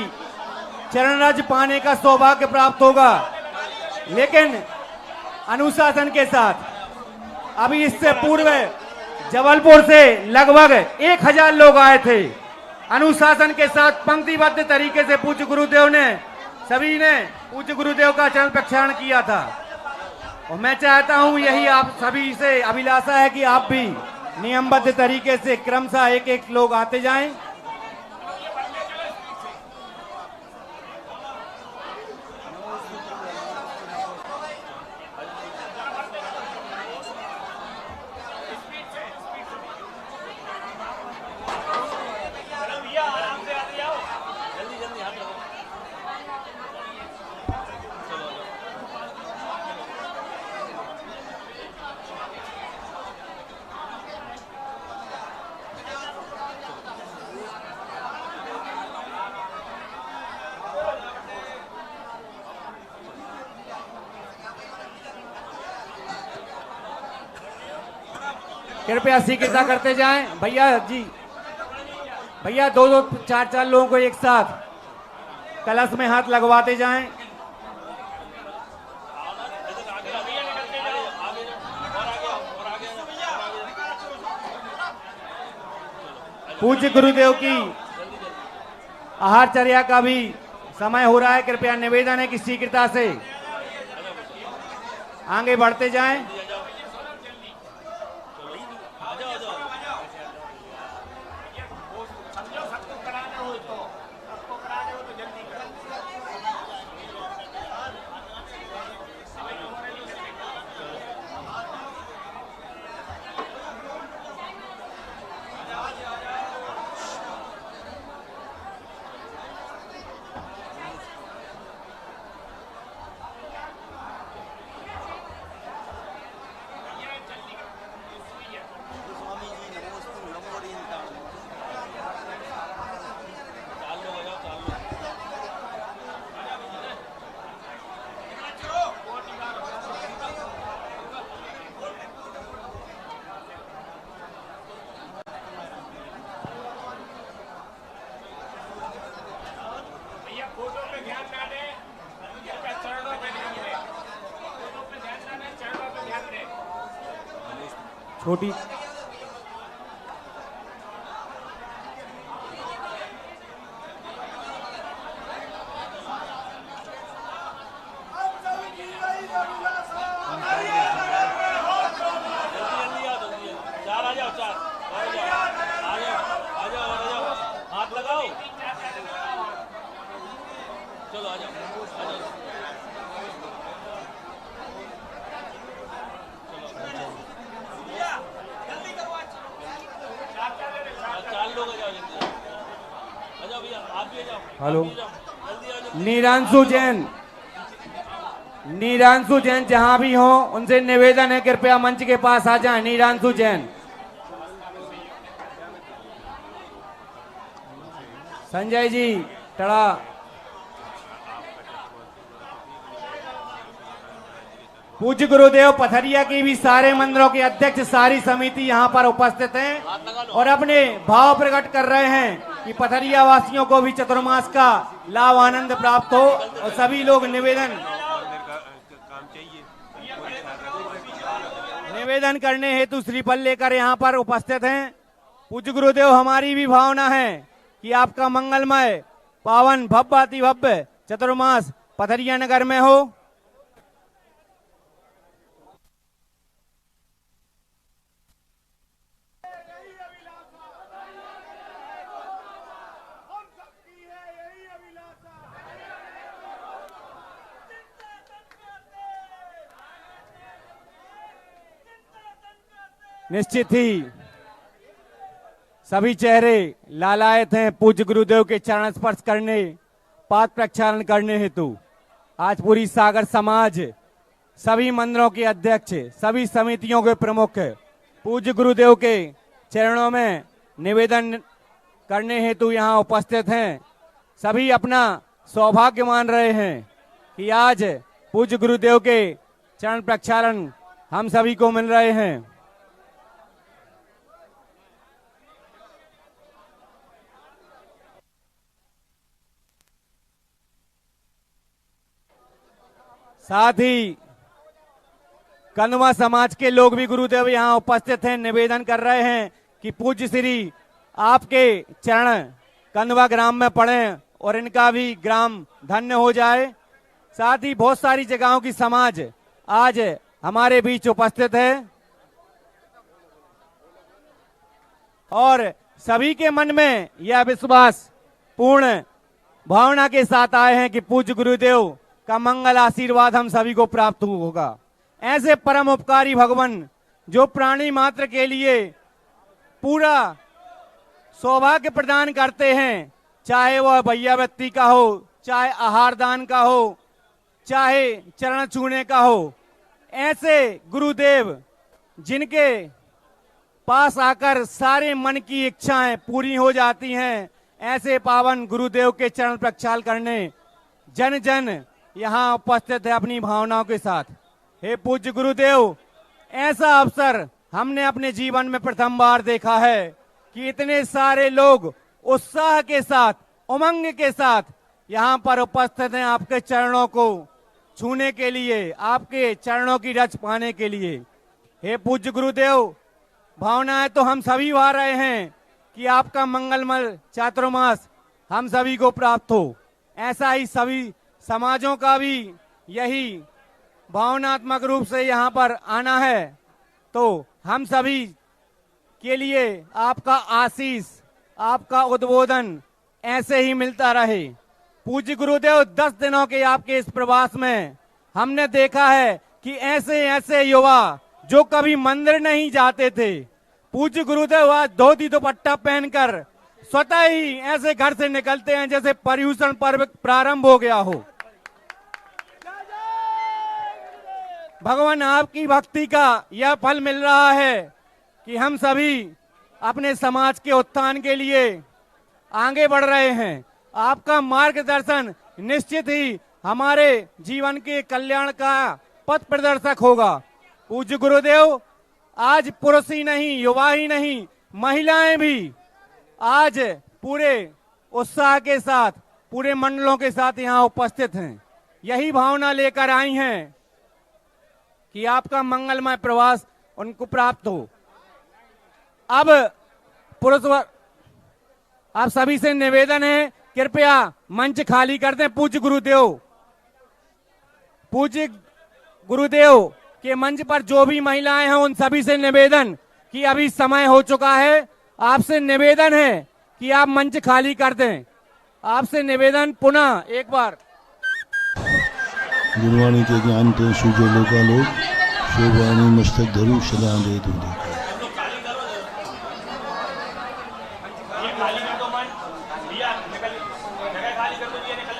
चरण रज पाने का सौभाग्य प्राप्त होगा, लेकिन अनुशासन के साथ। अभी इससे पूर्व जबलपुर से लगभग 1000 लोग आए थे। अनुशासन के साथ पंक्तिबद्ध तरीके से पूज्य गुरुदेव ने, सभी ने पूज्य गुरुदेव का चरण प्रक्षालन किया था। और मैं चाहता हूं, यही आप सभी से अभिलाषा है कि आप भी नियमबद्ध तरीके से क्रमशः एक एक लोग आते जाएं। कृपया शीघ्रता करते जाएं भैया जी। भैया दो दो चार चार लोगों को एक साथ कलश में हाथ लगवाते जाएं। पूज्य गुरुदेव की आहारचर्या का भी समय हो रहा है। कृपया निवेदन है कि शीघ्रता से आगे बढ़ते जाएं। छोटी हेलो नीरांशु जैन, नीरांशु जैन जहां भी हो उनसे निवेदन है कृपया मंच के पास आ जाएं। नीरांशु जैन, संजय जी टड़ा, पूज्य गुरुदेव पथरिया की भी सारे मंदिरों के अध्यक्ष सारी समिति यहां पर उपस्थित हैं और अपने भाव प्रकट कर रहे हैं कि पथरिया वासियों को भी चतुर्मास का लाभ आनंद प्राप्त हो और सभी लोग निवेदन करने हेतु श्रीफल लेकर यहां पर उपस्थित हैं। पूज्य गुरुदेव हमारी भी भावना है कि आपका मंगलमय पावन भव्य अति भव्य चतुर्मास पथरिया नगर में हो। निश्चित ही सभी चेहरे लालायत हैं पूज्य गुरुदेव के चरण स्पर्श करने, पाद प्रक्षालन करने हेतु। आज पूरी सागर समाज, सभी मंदिरों के अध्यक्ष, सभी समितियों के प्रमुख पूज्य गुरुदेव के चरणों में निवेदन करने हेतु यहाँ उपस्थित हैं। सभी अपना सौभाग्य मान रहे हैं कि आज पूज्य गुरुदेव के चरण प्रक्षालन हम सभी को मिल रहे हैं। साथ ही कन्वा समाज के लोग भी गुरुदेव यहाँ उपस्थित हैं, निवेदन कर रहे हैं कि पूज्य श्री आपके चरण कन्वा ग्राम में पड़े और इनका भी ग्राम धन्य हो जाए। साथ ही बहुत सारी जगहों की समाज आज हमारे बीच उपस्थित है और सभी के मन में यह विश्वास पूर्ण भावना के साथ आए हैं कि पूज्य गुरुदेव का मंगल आशीर्वाद हम सभी को प्राप्त होगा। ऐसे परम उपकारी भगवान जो प्राणी मात्र के लिए पूरा सौभाग्य प्रदान करते हैं, चाहे वह भैया व्यक्ति का हो, चाहे आहार दान का हो, चाहे चरण छूने का हो। ऐसे गुरुदेव जिनके पास आकर सारे मन की इच्छाएं पूरी हो जाती हैं, ऐसे पावन गुरुदेव के चरण प्रक्षाल करने जन जन यहाँ उपस्थित है अपनी भावनाओं के साथ। हे पूज्य गुरुदेव, ऐसा अवसर हमने अपने जीवन में प्रथम बार देखा है कि इतने सारे लोग उत्साह के साथ, उमंग के साथ यहाँ पर उपस्थित हैं आपके चरणों को छूने के लिए, आपके चरणों की रज पाने के लिए। हे पूज्य गुरुदेव, भावनाएं तो हम सभी भा रहे हैं कि आपका मंगलमय चातुर्मास हम सभी को प्राप्त हो। ऐसा ही सभी समाजों का भी यही भावनात्मक रूप से यहाँ पर आना है। तो हम सभी के लिए आपका आशीष, आपका उद्बोधन ऐसे ही मिलता रहे। पूज्य गुरुदेव, 10 दिनों के आपके इस प्रवास में हमने देखा है कि ऐसे ऐसे युवा जो कभी मंदिर नहीं जाते थे, पूज्य गुरुदेव आज धोती दुपट्टा पहनकर स्वतः ही ऐसे घर से निकलते हैं जैसे पर्युषण पर्व प्रारंभ हो गया हो। भगवान, आपकी भक्ति का यह फल मिल रहा है कि हम सभी अपने समाज के उत्थान के लिए आगे बढ़ रहे हैं। आपका मार्गदर्शन निश्चित ही हमारे जीवन के कल्याण का पथ प्रदर्शक होगा। पूज्य गुरुदेव, आज पुरुष ही नहीं, युवा ही नहीं, महिलाएं भी आज पूरे उत्साह के साथ, पूरे मंडलों के साथ यहाँ उपस्थित हैं। यही भावना लेकर आई हैं कि आपका मंगलमय प्रवास उनको प्राप्त हो। अब पुरुष वर्ग, आप सभी से निवेदन है, कृपया मंच खाली कर दें। पूज्य गुरुदेव के मंच पर जो भी महिलाएं हैं उन सभी से निवेदन कि अभी समय हो चुका है। आपसे निवेदन है कि आप मंच खाली कर दें। आपसे निवेदन पुनः एक बार। गुरुवाणी के ज्ञान ते सूझो लोका लोग, शोभानी मस्तक धरू सदा दे दूं। खाली कर दो मन, भैया निकल, जगह खाली कर दो, ये निकल